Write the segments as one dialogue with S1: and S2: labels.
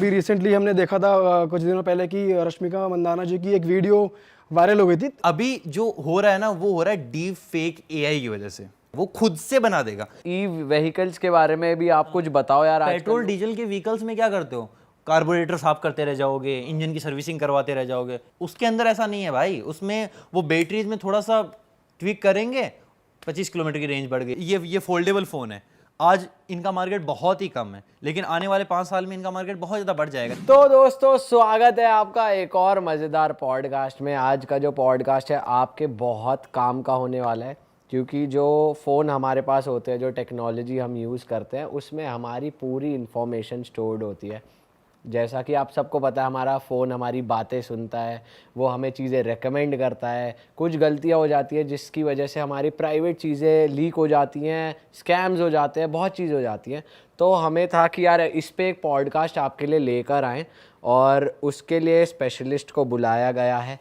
S1: अभी रिसेंटली हमने देखा था कुछ दिनों पहले कि रश्मिका मंदाना जी की एक वीडियो वायरल हो गई थी।
S2: अभी जो हो रहा है ना वो हो रहा है डीप फेक एआई की वजह से, वो खुद से बना देगा।
S3: ई व्हीकल्स के बारे में भी आप कुछ बताओ यार।
S2: पेट्रोल डीजल के व्हीकल्स में क्या करते हो, कार्बोरेटर साफ करते रह जाओगे, इंजन की सर्विसिंग करवाते रह जाओगे। उसके अंदर ऐसा नहीं है भाई, उसमें वो बैटरीज में थोड़ा सा ट्विक करेंगे, 25 किलोमीटर की रेंज बढ़ गई। ये फोल्डेबल फ़ोन है, आज इनका मार्केट बहुत ही कम है, लेकिन आने वाले 5 साल में इनका मार्केट बहुत ज़्यादा बढ़ जाएगा।
S3: तो दोस्तों स्वागत है आपका एक और मज़ेदार पॉडकास्ट में। आज का जो पॉडकास्ट है आपके बहुत काम का होने वाला है, क्योंकि जो फ़ोन हमारे पास होते हैं, जो टेक्नोलॉजी हम यूज़ करते हैं, उसमें हमारी पूरी इन्फॉर्मेशन स्टोर्ड होती है। जैसा कि आप सबको पता है, हमारा फ़ोन हमारी बातें सुनता है, वो हमें चीज़ें रेकमेंड करता है। कुछ गलतियाँ हो जाती है जिसकी वजह से हमारी प्राइवेट चीज़ें लीक हो जाती हैं, स्कैम्स हो जाते हैं, बहुत चीज़ हो जाती हैं। तो हमें था कि यार इस पे एक पॉडकास्ट आपके लिए लेकर आएँ, और उसके लिए स्पेशलिस्ट को बुलाया गया है।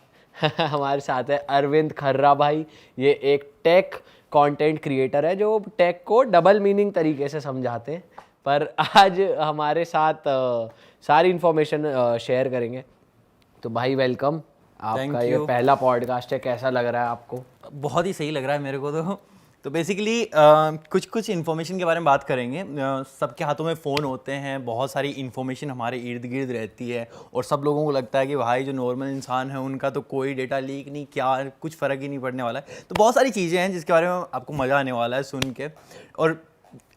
S3: हमारे साथ है अरविंद खर्रा भाई। ये एक टेक कंटेंट क्रिएटर है जो टेक को डबल मीनिंग तरीके से समझाते हैं, पर आज हमारे साथ सारी इन्फॉर्मेशन शेयर करेंगे। तो भाई वेलकम, आपका ये पहला पॉडकास्ट है, कैसा लग रहा है आपको?
S2: बहुत ही सही लग रहा है मेरे को। तो बेसिकली कुछ इन्फॉर्मेशन के बारे में बात करेंगे। सबके हाथों में फ़ोन होते हैं, बहुत सारी इन्फॉर्मेशन हमारे इर्द गिर्द रहती है, और सब लोगों को लगता है कि भाई जो नॉर्मल इंसान है उनका तो कोई डेटा लीक नहीं, क्या कुछ फ़र्क ही नहीं पड़ने वाला है। तो बहुत सारी चीज़ें हैं जिसके बारे में आपको मज़ा आने वाला है सुन के। और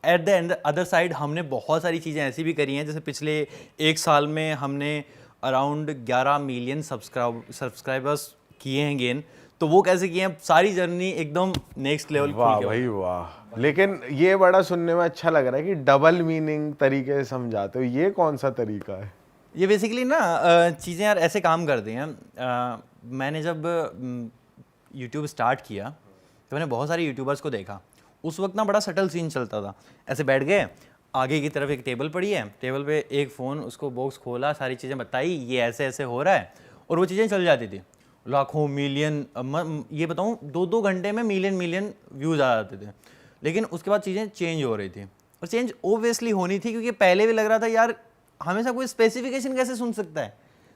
S2: at the end other side हमने बहुत सारी चीज़ें ऐसी भी करी हैं, जैसे पिछले 1 साल में हमने अराउंड 11 मिलियन सब्सक्राइबर्स किए हैं गेन। तो वो कैसे किए हैं, सारी जर्नी एकदम नेक्स्ट लेवल।
S4: वाह भाई वाह। लेकिन ये बड़ा सुनने में अच्छा लग रहा है कि डबल मीनिंग तरीके से समझाते हो, ये कौन सा तरीका है?
S2: ये बेसिकली ना चीज़ें यार ऐसे काम करती हैं। मैंने जब यूट्यूब स्टार्ट किया तो मैंने बहुत सारे यूट्यूबर्स को देखा। उस वक्त ना बड़ा सटल सीन चलता था। ऐसे बैठ गए, आगे की तरफ एक टेबल पड़ी है, टेबल पे एक फ़ोन, उसको बॉक्स खोला, सारी चीज़ें बताई, ये ऐसे ऐसे हो रहा है, और वो चीज़ें चल जाती थी। लाखों मिलियन, ये बताऊँ 2-2 घंटे में मिलियन व्यूज़ आ जाते थे। लेकिन उसके बाद चीज़ें चेंज हो रही थी, और चेंज ओबियसली होनी थी, क्योंकि पहले भी लग रहा था यार हमेशा कोई स्पेसिफिकेशन कैसे सुन सकता है।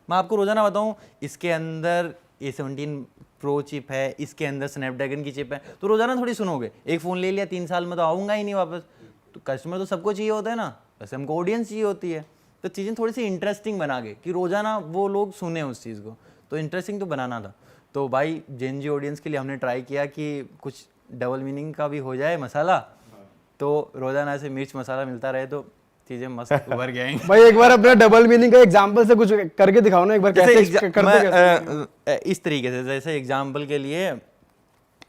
S2: मैं आपको रोज़ाना बताऊँ, इसके अंदर A17 प्रो चिप है, इसके अंदर स्नैपड्रैगन की चिप है, तो रोज़ाना थोड़ी सुनोगे। एक फ़ोन ले लिया, 3 साल में तो आऊँगा ही नहीं वापस। तो कस्टमर तो सबको चाहिए होता है ना, वैसे हमको ऑडियंस चाहिए होती है। तो चीज़ें थोड़ी सी इंटरेस्टिंग बना के कि रोज़ाना वो लोग सुने उस चीज़ को, तो इंटरेस्टिंग तो बनाना था। तो भाई जेन जी ऑडियंस के लिए हमने ट्राई किया कि कुछ डबल मीनिंग का भी हो जाए मसाला, तो रोज़ाना ऐसे मिर्च मसाला मिलता रहे तो चीज़ें मस्त उभर गए।
S1: भाई एक बार अपना डबल मीनिंग का एग्जांपल से कुछ करके दिखाओ ना, एक बार कैसे करते
S2: इस तरीके से, जैसे एग्जांपल के लिए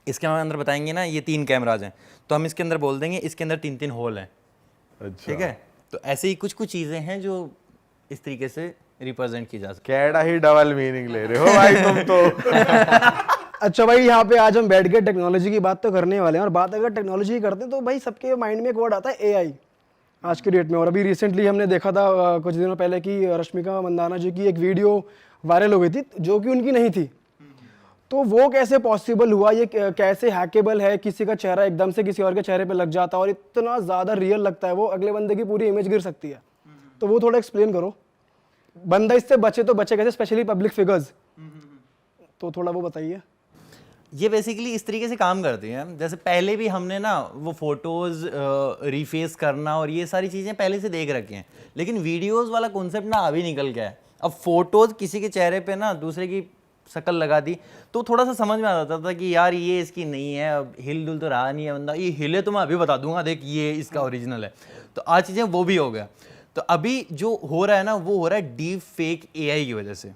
S2: इसके अंदर बताएंगे ना, ये 3 कैमराज हैं, तो हम इसके अंदर बोल देंगे इसके अंदर 3-3 होल हैं।
S4: अच्छा।
S2: ठीक है, तो ऐसे ही कुछ चीज़ें हैं जो इस तरीके से रिप्रेजेंट की जा सकती।
S4: कैडा ही डबल मीनिंग ले रहे हो भाई तुम तो।
S1: अच्छा भाई, यहाँ पे आज हम बैठ के टेक्नोलॉजी की बात तो करने वाले हैं, और बात अगर टेक्नोलॉजी की करते हैं तो भाई सबके माइंड में एक वर्ड आता है एआई आज के डेट में। और अभी रिसेंटली हमने देखा था कुछ दिनों पहले कि रश्मिका मंदाना जी की एक वीडियो वायरल हो गई थी जो कि उनकी नहीं थी। तो वो कैसे पॉसिबल हुआ, ये कैसे हैकेबल है, किसी का चेहरा एकदम से किसी और के चेहरे पे लग जाता है और इतना ज़्यादा रियल लगता है, वो अगले बंदे की पूरी इमेज गिर सकती है। तो वो थोड़ा एक्सप्लेन करो, बंदा इससे बचे तो बचे कैसे, स्पेशली पब्लिक फिगर्स, तो थोड़ा वो बताइए।
S2: ये बेसिकली इस तरीके से काम करती हैं, जैसे पहले भी हमने ना वो फोटोज़ रीफेस करना और ये सारी चीज़ें पहले से देख रखी हैं, लेकिन वीडियोज़ वाला कॉन्सेप्ट ना अभी निकल गया है। अब फोटोज़ किसी के चेहरे पे ना दूसरे की शक्ल लगा दी तो थोड़ा सा समझ में आ जाता था कि यार ये इसकी नहीं है, अब हिल डुल तो रहा नहीं है बंदा, ये हिले तो मैं अभी बता दूंगा, देख ये इसका ओरिजिनल है। तो आज चीज़ें वो भी हो गया। तो अभी जो हो रहा है ना वो हो रहा है डीप फेक एआई की वजह से।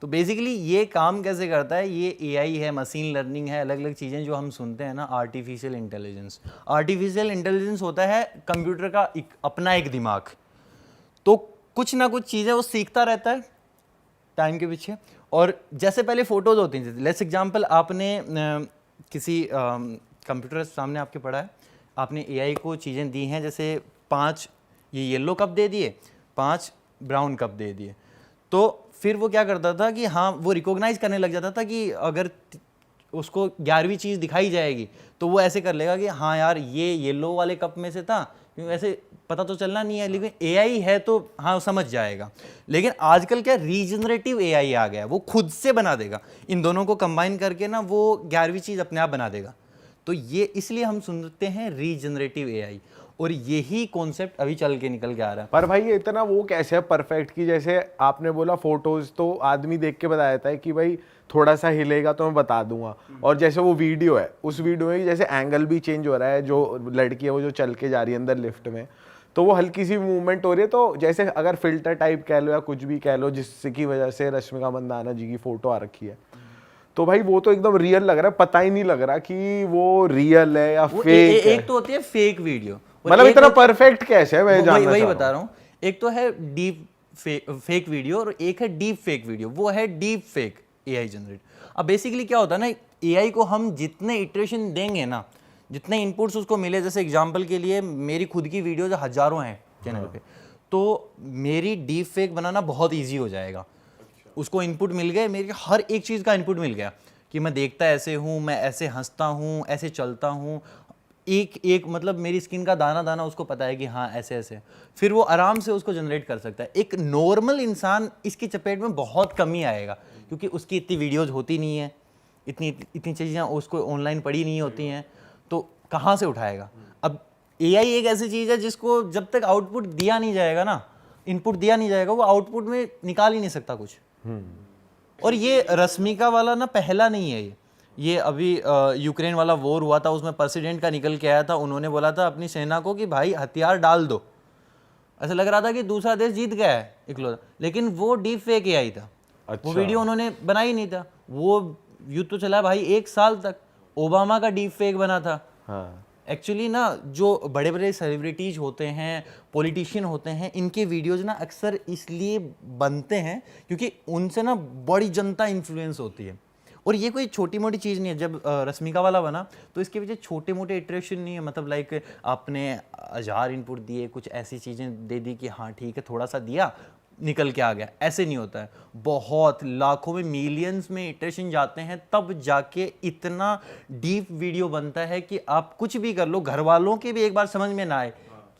S2: तो बेसिकली ये काम कैसे करता है, ये एआई है, मशीन लर्निंग है, अलग अलग चीज़ें जो हम सुनते हैं ना, आर्टिफिशियल इंटेलिजेंस। आर्टिफिशियल इंटेलिजेंस होता है कंप्यूटर का अपना एक दिमाग, तो कुछ ना कुछ चीज़ें वो सीखता रहता है टाइम के पीछे। और जैसे पहले फ़ोटोज़ होती थी, लेट्स एग्जांपल आपने किसी कंप्यूटर सामने आपके पड़ा है, आपने एआई को चीज़ें दी हैं, जैसे 5 ये येलो कप दे दिए, 5 ब्राउन कप दे दिए, तो फिर वो क्या करता था कि हाँ वो रिकॉग्नाइज करने लग जाता था कि अगर उसको 11वीं चीज़ दिखाई जाएगी तो वो ऐसे कर लेगा कि हाँ यार ये येलो वाले कप में से था, क्योंकि वैसे पता तो चलना नहीं है, लेकिन एआई है तो हाँ समझ जाएगा। लेकिन आजकल क्या रीजनरेटिव एआई आ गया है, वो खुद से बना देगा, इन दोनों को कंबाइन करके ना वो 11वीं चीज़ अपने आप बना देगा। तो ये इसलिए हम सुनते हैं रीजनरेटिव एआई, और यही कॉन्सेप्ट अभी चल के निकल के आ रहा है।
S4: पर भाई ये इतना वो कैसे है परफेक्ट कि जैसे आपने बोला फोटोज तो आदमी देख के बता देता है कि भाई थोड़ा सा हिलेगा तो मैं बता दूंगा, और जैसे वो वीडियो है उस वीडियो में जैसे एंगल भी चेंज हो रहा है, जो लड़की है वो जो चल के जा रही है अंदर लिफ्ट में, तो वो हल्की सी मूवमेंट हो रही है, तो जैसे अगर फिल्टर टाइप कह लो या कुछ भी कह लो जिससे की वजह से रश्मिका मंदाना जी की फोटो आ रखी है, तो भाई वो तो एकदम रियल लग रहा है, पता ही नहीं लग रहा कि वो रियल है या फेक है।
S2: एक तो होती है फेक वीडियो,
S4: मतलब इतना परफेक्ट कैसे है, मैं जानना
S2: वही
S4: चाह
S2: बता रहा हूँ। एक तो है डीप फेक वीडियो और एक है डीप फेक वीडियो, वो है डीप फेक एआई जनरेट। अब बेसिकली क्या होता है ना, एआई को हम जितने इटरेशन देंगे ना, जितने इनपुट्स उसको मिले, जैसे एग्जांपल के लिए मेरी खुद की वीडियोज हजारों हैं चैनल पे, तो मेरी डीप फेक बनाना बहुत ईजी हो जाएगा। उसको इनपुट मिल गए, मेरी हर एक चीज़ का इनपुट मिल गया कि मैं देखता ऐसे हूँ, मैं ऐसे हंसता हूँ, ऐसे चलता हूँ, एक एक मतलब मेरी स्किन का दाना दाना उसको पता है कि हाँ ऐसे ऐसे, फिर वो आराम से उसको जनरेट कर सकता है। एक नॉर्मल इंसान इसकी चपेट में बहुत कम ही आएगा, क्योंकि उसकी इतनी वीडियोज होती नहीं है, इतनी चीज़ें उसको ऑनलाइन पड़ी नहीं होती हैं, तो कहाँ से उठाएगा। अब एआई एक ऐसी चीज़ है जिसको जब तक आउटपुट दिया नहीं जाएगा ना, इनपुट दिया नहीं जाएगा, वो आउटपुट में निकाल ही नहीं सकता कुछ। और ये रश्मिका वाला ना पहला नहीं है, ये अभी यूक्रेन वाला वॉर हुआ था, उसमें प्रेसिडेंट का निकल के आया था, उन्होंने बोला था अपनी सेना को कि भाई हथियार डाल दो। ऐसा लग रहा था कि दूसरा देश जीत गया है इकलौता, लेकिन वो डीप फेक एआई था।
S4: अच्छा।
S2: वो वीडियो उन्होंने बनाई ही नहीं था, वो युद्ध तो चला भाई 1 साल तक, ओबामा का डीप फेक बना था।
S4: हाँ।
S2: एक्चुअली ना जो बड़े बड़े सेलिब्रिटीज होते हैं, पॉलिटिशियन होते हैं, इनके वीडियोज ना अक्सर इसलिए बनते हैं क्योंकि उनसे ना बड़ी जनता इन्फ्लुएंस होती है। और ये कोई छोटी मोटी चीज़ नहीं है। जब रश्मिका वाला बना तो इसके पीछे छोटे मोटे इटरेशन नहीं है, मतलब लाइक आपने 1000 इनपुट दिए, कुछ ऐसी चीज़ें दे दी कि हाँ ठीक है थोड़ा सा दिया निकल के आ गया, ऐसे नहीं होता है। बहुत लाखों में मिलियंस में इटरेशन जाते हैं, तब जाके इतना डीप वीडियो बनता है कि आप कुछ भी कर लो, घर वालों के भी एक बार समझ में ना आए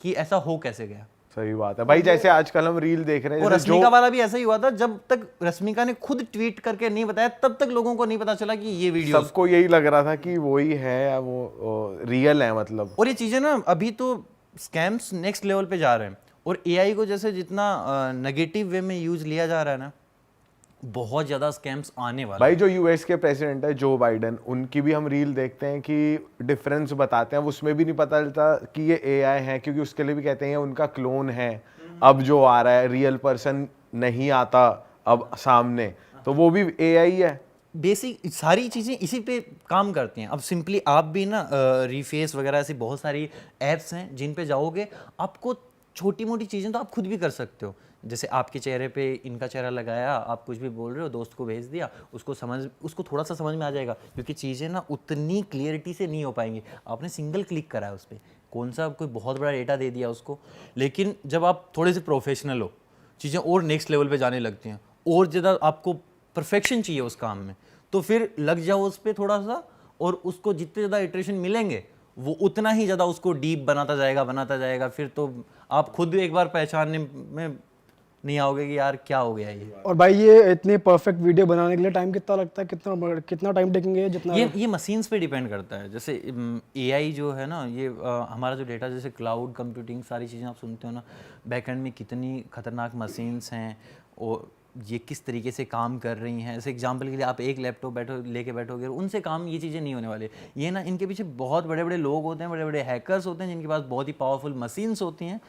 S2: कि ऐसा हो कैसे गया।
S4: सही बात है भाई। जैसे आजकल हम रील देख रहे हैं,
S2: और
S4: जैसे
S2: रश्मिका वाला भी ऐसा ही हुआ था, जब तक रश्मिका ने खुद ट्वीट करके नहीं बताया तब तक लोगों को नहीं पता चला कि ये वीडियो,
S4: सबको यही लग रहा था कि वही है या वो रियल है मतलब।
S2: और ये चीज़ें ना अभी तो स्कैम्स नेक्स्ट लेवल पे जा रहे हैं। और एआई को जैसे जितना नेगेटिव वे में यूज लिया जा रहा है ना, बहुत ज़्यादा स्कैम्स आने वाले
S4: भाई जो यूएस के प्रेसिडेंट है जो बाइडन, उनकी भी हम रील देखते हैं कि डिफरेंस बताते हैं, उसमें भी नहीं पता चलता कि ये एआई है, क्योंकि उसके लिए भी कहते हैं उनका क्लोन है। अब जो आ रहा है रियल पर्सन नहीं आता अब सामने, तो वो भी एआई है।
S2: बेसिक सारी चीज़ें इसी पे काम करती हैं। अब सिंपली आप भी ना रीफेस वगैरह ऐसी बहुत सारी ऐप्स हैं जिन पे जाओगे, आपको छोटी मोटी चीज़ें तो आप खुद भी कर सकते हो। जैसे आपके चेहरे पे इनका चेहरा लगाया, आप कुछ भी बोल रहे हो, दोस्त को भेज दिया, उसको थोड़ा सा समझ में आ जाएगा, क्योंकि चीज़ें ना उतनी क्लियरिटी से नहीं हो पाएंगी। आपने सिंगल क्लिक करा है उस पर, कौन सा कोई बहुत बड़ा डेटा दे दिया उसको। लेकिन जब आप थोड़े से प्रोफेशनल हो, चीज़ें और नेक्स्ट लेवल पे जाने लगती हैं, और ज़्यादा आपको परफेक्शन चाहिए उस काम में, तो फिर लग जाओ उस पर थोड़ा सा, और उसको जितने ज़्यादा इटरेशन मिलेंगे वो उतना ही ज़्यादा उसको डीप बनाता जाएगा। फिर तो आप खुद एक बार पहचानने में नहीं आओगे कि यार क्या हो गया ये।
S1: और भाई ये इतने परफेक्ट वीडियो बनाने के लिए टाइम कितना लगता है, कितना टाइम टेकेंगे जितना?
S2: ये मशीन्स पे डिपेंड करता है। जैसे एआई जो है ना, ये हमारा जो डेटा, जैसे क्लाउड कंप्यूटिंग सारी चीज़ें आप सुनते हो ना, बैकएंड में कितनी खतरनाक मशीन्स हैं और ये किस तरीके से काम कर रही हैं। जैसे एग्जांपल के लिए आप एक लैपटॉप लेके बैठोगे, उनसे काम ये चीज़ें नहीं होने वाले। ये ना इनके पीछे बहुत बड़े बड़े लोग होते हैं, बड़े बड़े हैकर्स होते हैं जिनके पास बहुत ही पावरफुल मशीन्स होती हैं।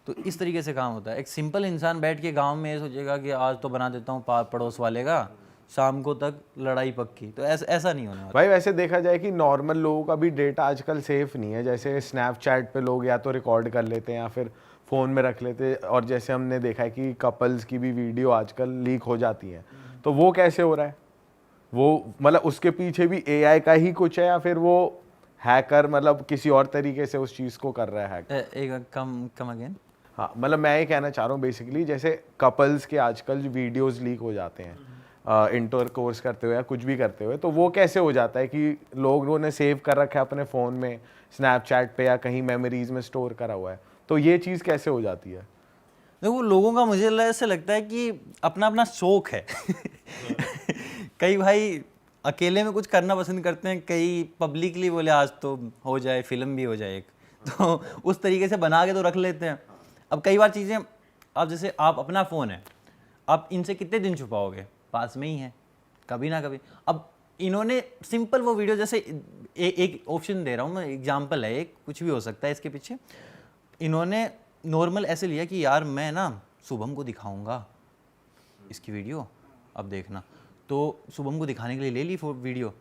S2: तो इस तरीके से काम होता है। एक सिंपल इंसान बैठ के गांव में ये सोचेगा कि आज तो बना देता हूँ पड़ोस वाले का, शाम को तक लड़ाई पक्की, तो ऐसा नहीं होने वाला।
S4: भाई वैसे देखा जाए कि नॉर्मल लोगों का भी डेटा आजकल सेफ नहीं है। जैसे स्नैपचैट पे लोग या तो रिकॉर्ड कर लेते हैं या फिर फ़ोन में रख लेते हैं, और जैसे हमने देखा है कि कपल्स की भी वीडियो आजकल लीक हो जाती हैं, तो वो कैसे हो रहा है? वो मतलब उसके पीछे भी एआई का ही कुछ है या फिर वो हैकर मतलब किसी और तरीके से उस चीज़ को कर रहा है हैक?
S2: एक कम अगेन।
S4: हाँ, मतलब मैं ये कहना चाह रहा हूँ बेसिकली, जैसे कपल्स के आजकल जो वीडियोस लीक हो जाते हैं, इंटर कोर्स करते हुए या कुछ भी करते हुए, तो वो कैसे हो जाता है कि लोगों ने सेव कर रखा है अपने फ़ोन में, स्नैपचैट पे या कहीं मेमोरीज में स्टोर करा हुआ है, तो ये चीज़ कैसे हो जाती है?
S2: देखो लोगों का मुझे ऐसे लगता है कि अपना अपना शौक है कई भाई अकेले में कुछ करना पसंद करते हैं, कई पब्लिकली बोले आज तो हो जाए, फिल्म भी हो जाए एक, तो उस तरीके से बना के तो रख लेते हैं। अब कई बार चीज़ें, अब जैसे आप अपना फ़ोन है, आप इनसे कितने दिन छुपाओगे, पास में ही है, कभी ना कभी। अब इन्होंने सिंपल वो वीडियो, जैसे एक ऑप्शन दे रहा हूँ मैं, एग्जाम्पल है, एक कुछ भी हो सकता है इसके पीछे। इन्होंने नॉर्मल ऐसे लिया कि यार मैं ना शुभम को दिखाऊंगा इसकी वीडियो, अब देखना, तो शुभम को दिखाने के लिए ले ली वीडियो।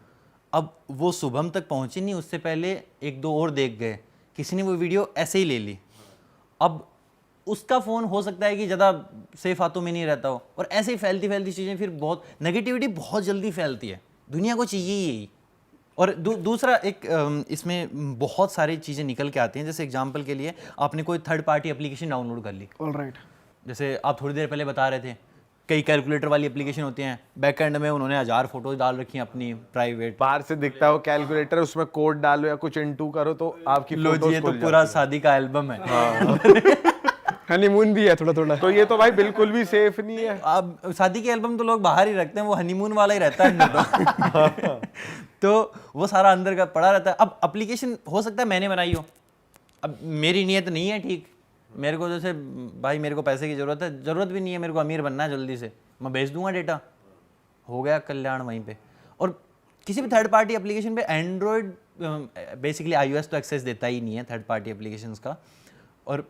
S2: अब वो शुभम तक पहुंची नहीं, उससे पहले एक दो और देख गए, किसी ने वो वीडियो ऐसे ही ले ली। अब उसका फ़ोन हो सकता है कि ज़्यादा सेफ हाथों में नहीं रहता हो, और ऐसे ही फैलती फैलती चीज़ें, फिर बहुत नेगेटिविटी बहुत जल्दी फैलती है, दुनिया को चाहिए यही। और दूसरा एक इसमें बहुत सारी चीज़ें निकल के आती हैं। जैसे एग्जांपल के लिए आपने कोई थर्ड पार्टी एप्लीकेशन डाउनलोड कर ली,
S1: ऑलराइट,
S2: जैसे आप थोड़ी देर पहले बता रहे थे, कई कैलकुलेटर वाली एप्लीकेशन होती हैं, बैक एंड में उन्होंने 1000 फोटोज डाल रखी हैं अपनी प्राइवेट,
S4: बाहर से दिखता है वो कैलकुलेटर, उसमें कोड डालो या कुछ इनटू करो तो आपकी
S2: लो जी
S4: फोटोज
S2: ये तो
S4: खुल
S2: पूरा
S4: जाती
S2: शादी का एल्बम है
S1: हनीमून भी है थोड़ा थोड़ा।
S4: है। तो ये तो भाई बिल्कुल भी सेफ नहीं है।
S2: अब शादी के एल्बम तो लोग बाहर ही रखते हैं, वो हनीमून वाला ही रहता है तो वो सारा अंदर का पड़ा रहता है। अब एप्लीकेशन हो सकता है मैंने बनाई हो, अब मेरी नीयत नहीं है ठीक, मेरे को जैसे भाई मेरे को पैसे की ज़रूरत है, ज़रूरत भी नहीं है, मेरे को अमीर बनना है जल्दी से, मैं बेच दूंगा डेटा, हो गया कल्याण वहीं पे। और किसी भी थर्ड पार्टी एप्लीकेशन पे एंड्रॉयड बेसिकली iOS तो एक्सेस देता ही नहीं है थर्ड पार्टी एप्लीकेशंस का। और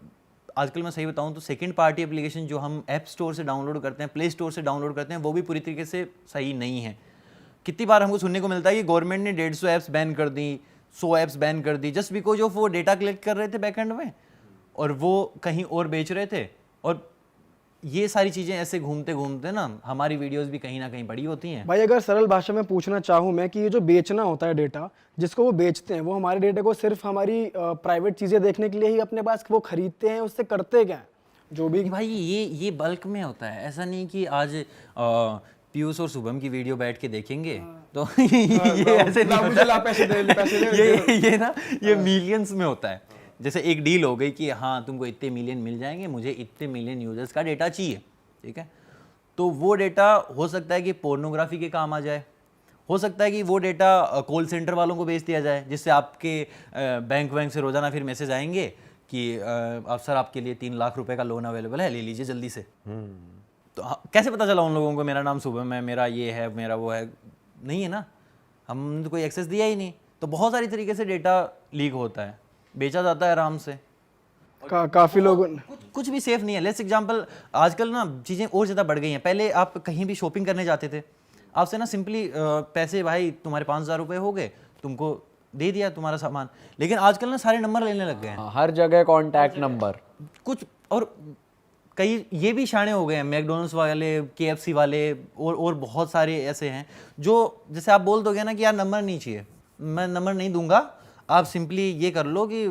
S2: आजकल मैं सही बताऊं तो सेकंड पार्टी एप्लीकेशन जो हम ऐप स्टोर से डाउनलोड करते हैं, प्ले स्टोर से डाउनलोड करते हैं, वो भी पूरी तरीके से सही नहीं है। कितनी बार हमको सुनने को मिलता है कि गवर्नमेंट ने 150 ऐप्स बैन कर दी, 100 ऐप्स बैन कर दी, जस्ट बिकॉज ऑफ वो डेटा कलेक्ट कर रहे थे बैकएंड में और वो कहीं और बेच रहे थे। और ये सारी चीज़ें ऐसे घूमते घूमते ना हमारी वीडियोस भी कहीं ना कहीं पड़ी होती हैं।
S1: भाई अगर सरल भाषा में पूछना चाहूँ मैं कि ये जो बेचना होता है डेटा, जिसको वो बेचते हैं, वो हमारे डेटा को सिर्फ हमारी प्राइवेट चीज़ें देखने के लिए ही अपने पास वो खरीदते हैं, उससे करते क्या हैं जो भी?
S2: भाई ये बल्क में होता है, ऐसा नहीं कि आज पीयूष और शुभम की वीडियो बैठ के देखेंगे तो ये ऐसे नहीं होता। ये ना ये मिलियंस में होता है। जैसे एक डील हो गई कि हाँ तुमको इतने मिलियन मिल जाएंगे, मुझे इतने मिलियन यूजर्स का डेटा चाहिए, ठीक है, तो वो डेटा हो सकता है कि पोर्नोग्राफी के काम आ जाए, हो सकता है कि वो डेटा कॉल सेंटर वालों को बेच दिया जाए, जिससे आपके बैंक से रोजाना फिर मैसेज आएंगे कि अब सर आपके लिए 3 लाख रुपए का लोन अवेलेबल है, ले लीजिए जल्दी से। तो कैसे पता चला उन लोगों को मेरा नाम शुभम है, मेरा ये है, मेरा वो है? नहीं है ना, हमने तो कोई एक्सेस दिया ही नहीं। तो बहुत सारी तरीके से डेटा लीक होता है, बेचा जाता है आराम से।
S1: काफ़ी लोगों
S2: कुछ भी सेफ नहीं है। लेट्स एग्जांपल, आजकल ना चीज़ें और ज़्यादा बढ़ गई हैं। पहले आप कहीं भी शॉपिंग करने जाते थे, आपसे ना सिंपली पैसे, भाई तुम्हारे 5000 रुपये हो गए, तुमको दे दिया तुम्हारा सामान। लेकिन आजकल ना सारे नंबर लेने लग गए हैं,
S3: हर जगह कॉन्टैक्ट नंबर
S2: कुछ। और कई ये भी शाणे हो गए हैं, मैकडोनल्ड्स वाले, KFC वाले और बहुत सारे ऐसे हैं जो जैसे आप बोल दोगे ना कि यार नंबर नहीं चाहिए, मैं नंबर नहीं दूंगा, आप सिंपली ये कर लो कि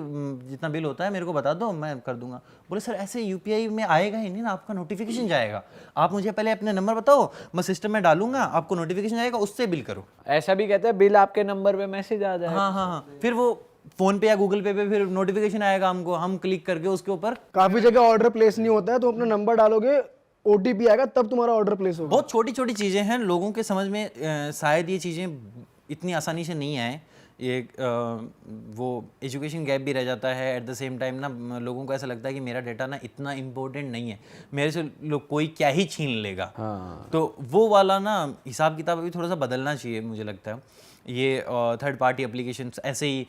S2: जितना बिल होता है मेरे को बता दो, मैं कर दूंगा। बोले सर ऐसे UPI में आएगा ही नहीं ना, आपका नोटिफिकेशन जाएगा, आप मुझे पहले अपने नंबर बताओ, मैं सिस्टम में डालूंगा, आपको नोटिफिकेशन जाएगा, उससे बिल करो।
S3: ऐसा भी कहते हैं बिल आपके नंबर पे मैसेज आ जाए।
S2: हाँ, फिर वो फोन पे या गूगल पे फिर नोटिफिकेशन आएगा हमको, हम क्लिक करके उसके ऊपर।
S1: काफ़ी जगह ऑर्डर प्लेस नहीं होता है, तो अपना नंबर डालोगे, OTP आएगा, तब तुम्हारा ऑर्डर प्लेस होगा।
S2: बहुत छोटी छोटी चीज़ें हैं, लोगों के समझ में शायद ये चीज़ें इतनी आसानी से नहीं आए। ये वो एजुकेशन गैप भी रह जाता है। एट द सेम टाइम ना लोगों को ऐसा लगता है कि मेरा डेटा ना इतना इम्पोर्टेंट नहीं है, मेरे से लोग कोई क्या ही छीन लेगा। तो वो वाला ना हिसाब किताब अभी थोड़ा सा बदलना चाहिए मुझे लगता है। ये थर्ड पार्टी एप्लीकेशंस ऐसे ही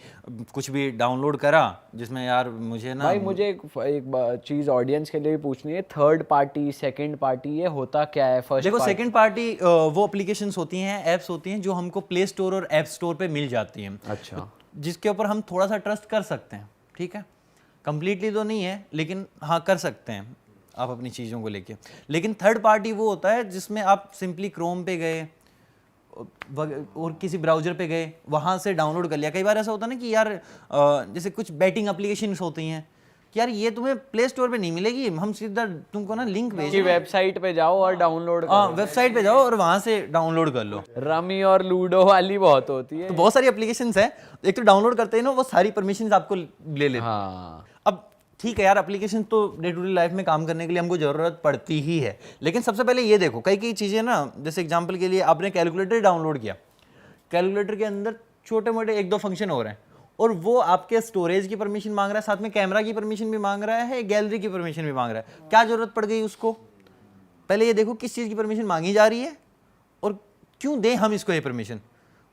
S2: कुछ भी डाउनलोड करा जिसमें यार मुझे ना
S3: भाई मुझे एक चीज़ ऑडियंस के लिए भी पूछनी है, थर्ड पार्टी सेकंड पार्टी ये होता क्या है? फर्स्ट
S2: देखो, सेकंड पार्टी वो एप्लीकेशंस होती हैं, ऐप्स होती हैं जो हमको प्ले स्टोर और ऐप स्टोर पे मिल जाती हैं।
S3: अच्छा,
S2: जिसके ऊपर हम थोड़ा सा ट्रस्ट कर सकते हैं, ठीक है, कंप्लीटली तो नहीं है लेकिन हाँ कर सकते हैं आप अपनी चीज़ों को लेके। लेकिन थर्ड पार्टी वो होता है जिसमें आप सिंपली क्रोम पे गए और किसी ब्राउजर पे गए, वहाँ से डाउनलोड कर लिया। कई बार ऐसा होता है ना कि यार जैसे कुछ बैटिंग एप्लीकेशंस होती हैं, कि यार ये तुम्हें प्ले स्टोर पे नहीं मिलेगी, हम सीधा तुमको ना लिंक भेज
S3: कि वेबसाइट पे जाओ और डाउनलोड
S2: हाँ वेबसाइट पे जाओ और वहां से डाउनलोड कर लो।
S3: रमी और लूडो वाली बहुत होती है।
S2: तो बहुत सारी एप्लीकेशंस हैं, एक तो डाउनलोड करते हैं ना वो सारी परमिशंस आपको ले लेते हैं।
S3: हाँ
S2: अब ठीक है यार, एप्लीकेशन तो डे टू डे लाइफ में काम करने के लिए हमको ज़रूरत पड़ती ही है, लेकिन सबसे पहले ये देखो कई कई चीज़ें ना, जैसे एग्जांपल के लिए आपने कैलकुलेटर डाउनलोड किया, कैलकुलेटर के अंदर छोटे मोटे एक दो फंक्शन हो रहे हैं और वो आपके स्टोरेज की परमिशन मांग रहा है, साथ में कैमरा की परमिशन भी मांग रहा है, गैलरी की परमिशन भी मांग रहा है। क्या ज़रूरत पड़ गई उसको? पहले ये देखो किस चीज़ की परमिशन मांगी जा रही है और क्यों दें हम इसको ये परमिशन।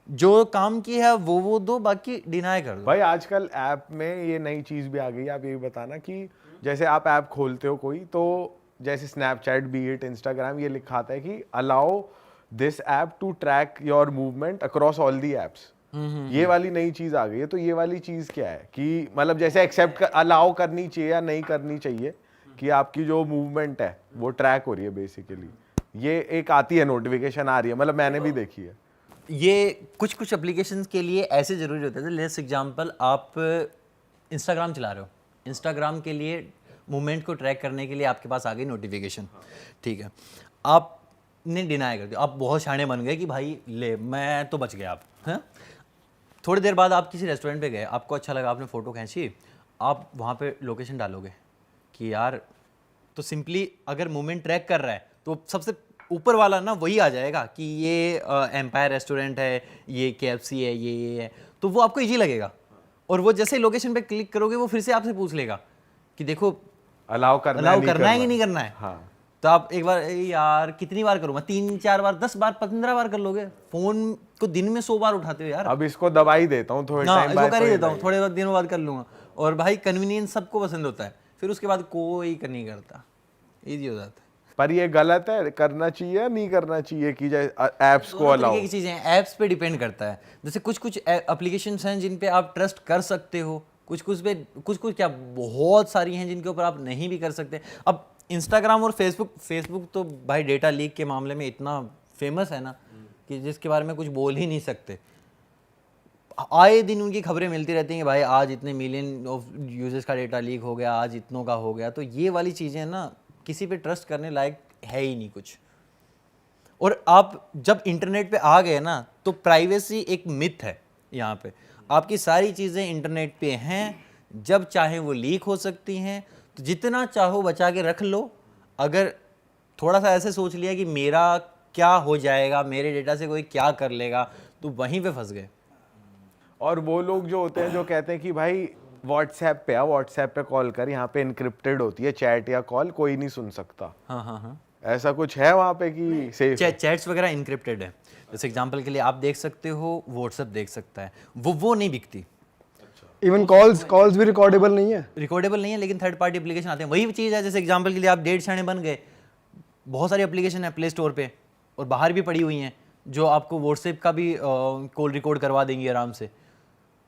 S2: जो काम की है वो दो, बाकी डिनाई कर दो।
S4: भाई आजकल ऐप में ये नई चीज़ भी आ गई है, आप ये भी बताना कि जैसे आप ऐप खोलते हो कोई, तो जैसे स्नैपचैट बी इट इंस्टाग्राम, ये लिखा आता है कि allow this app to track your movement across all the apps. ये वाली नई चीज़ आ गई है। तो ये वाली चीज़ क्या है कि मतलब जैसे एक्सेप्ट अलाउ करनी चाहिए या नहीं करनी चाहिए कि आपकी जो मूवमेंट है वो ट्रैक हो रही है बेसिकली। ये एक आती है नोटिफिकेशन आ रही है, मतलब मैंने भी देखी है।
S2: ये कुछ कुछ एप्लीकेशंस के लिए ऐसे ज़रूरी होते हैं। लेट्स एग्जांपल, आप इंस्टाग्राम चला रहे हो, इंस्टाग्राम के लिए मूवमेंट को ट्रैक करने के लिए आपके पास आ गई नोटिफिकेशन, ठीक है, आपने डिनाई कर दिया, आप बहुत शाणे बन गए कि भाई ले मैं तो बच गया आप, हैं। थोड़ी देर बाद आप किसी रेस्टोरेंट पे गए, आपको अच्छा लगा, आपने फ़ोटो खींची, आप वहाँ पे लोकेशन डालोगे कि यार, तो सिंपली अगर मूवमेंट ट्रैक कर रहा है तो सबसे ऊपर वाला ना वही आ जाएगा कि ये एम्पायर रेस्टोरेंट है, ये KFC है, ये है, तो वो आपको इजी लगेगा। और वो जैसे लोकेशन पे क्लिक करोगे वो फिर से आपसे पूछ लेगा कि देखो
S4: अलाउ करना
S2: है कि नहीं करना है।
S4: हाँ।
S2: तो आप एक बार यार कितनी बार करूँगा, 3-4 बार, 10 बार, 15 बार कर लोगे। फोन को दिन में 100 बार उठाते हो यार।
S4: अब इसको दबा ही देता हूँ थोड़े टाइम
S2: इसको कर ही देता हूँ, थोड़े दिनों बाद कर लूंगा। और भाई कन्वीनियंस सबको पसंद होता है, फिर उसके बाद कोई नहीं करता, इजी हो जाता है।
S4: पर ये गलत है, करना चाहिए या नहीं करना चाहिए कि एप्स को
S2: दोनों
S4: अलाउ?
S2: तरीके की चीज़ें हैं, ऐप्स पे डिपेंड करता है। जैसे कुछ कुछ एप्लीकेशंस हैं जिन पे आप ट्रस्ट कर सकते हो, कुछ कुछ क्या बहुत सारी हैं जिनके ऊपर आप नहीं भी कर सकते। अब इंस्टाग्राम और फेसबुक तो भाई डेटा लीक के मामले में इतना फेमस है ना कि जिसके बारे में कुछ बोल ही नहीं सकते। आए दिन उनकी खबरें मिलती रहती हैं कि भाई आज इतने मिलियन ऑफ यूजर्स का डेटा लीक हो गया, आज इतनों का हो गया। तो ये वाली चीज़ें ना किसी पे ट्रस्ट करने लायक है ही नहीं कुछ। और आप जब इंटरनेट पे आ गए ना तो प्राइवेसी एक मिथ है यहाँ पे। आपकी सारी चीज़ें इंटरनेट पे हैं, जब चाहे वो लीक हो सकती हैं, तो जितना चाहो बचा के रख लो। अगर थोड़ा सा ऐसे सोच लिया कि मेरा क्या हो जाएगा, मेरे डेटा से कोई क्या कर लेगा, तो वहीं पे फंस गए।
S4: और वो लोग जो होते हैं जो कहते हैं कि भाई व्हाट्सएप पे व्हाट्सएप पे कॉल कर, यहाँ पे इनक्रिप्टेड होती है चैट या कॉल, कोई नहीं सुन सकता।
S2: हाँ,
S4: ऐसा कुछ है वहाँ पे कि सेफ?
S2: चैट्स वगैरह इनक्रिप्टेड है। जैसे एग्जांपल के लिए आप देख सकते हो, व्हाट्सएप देख सकता है, वो नहीं बिकती।
S1: इवन कॉल्स भी रिकॉर्डेबल नहीं है।
S2: रिकॉर्डेबल नहीं है, लेकिन थर्ड पार्टी एप्लीकेशन आते हैं। वही चीज़ है, जैसे एग्जांपल के लिए आप डेढ़ शाणे बन गए, बहुत सारी एप्लीकेशन है प्ले स्टोर पे और बाहर भी पड़ी हुई हैं जो आपको व्हाट्सएप का भी कॉल रिकॉर्ड करवा देंगी आराम से।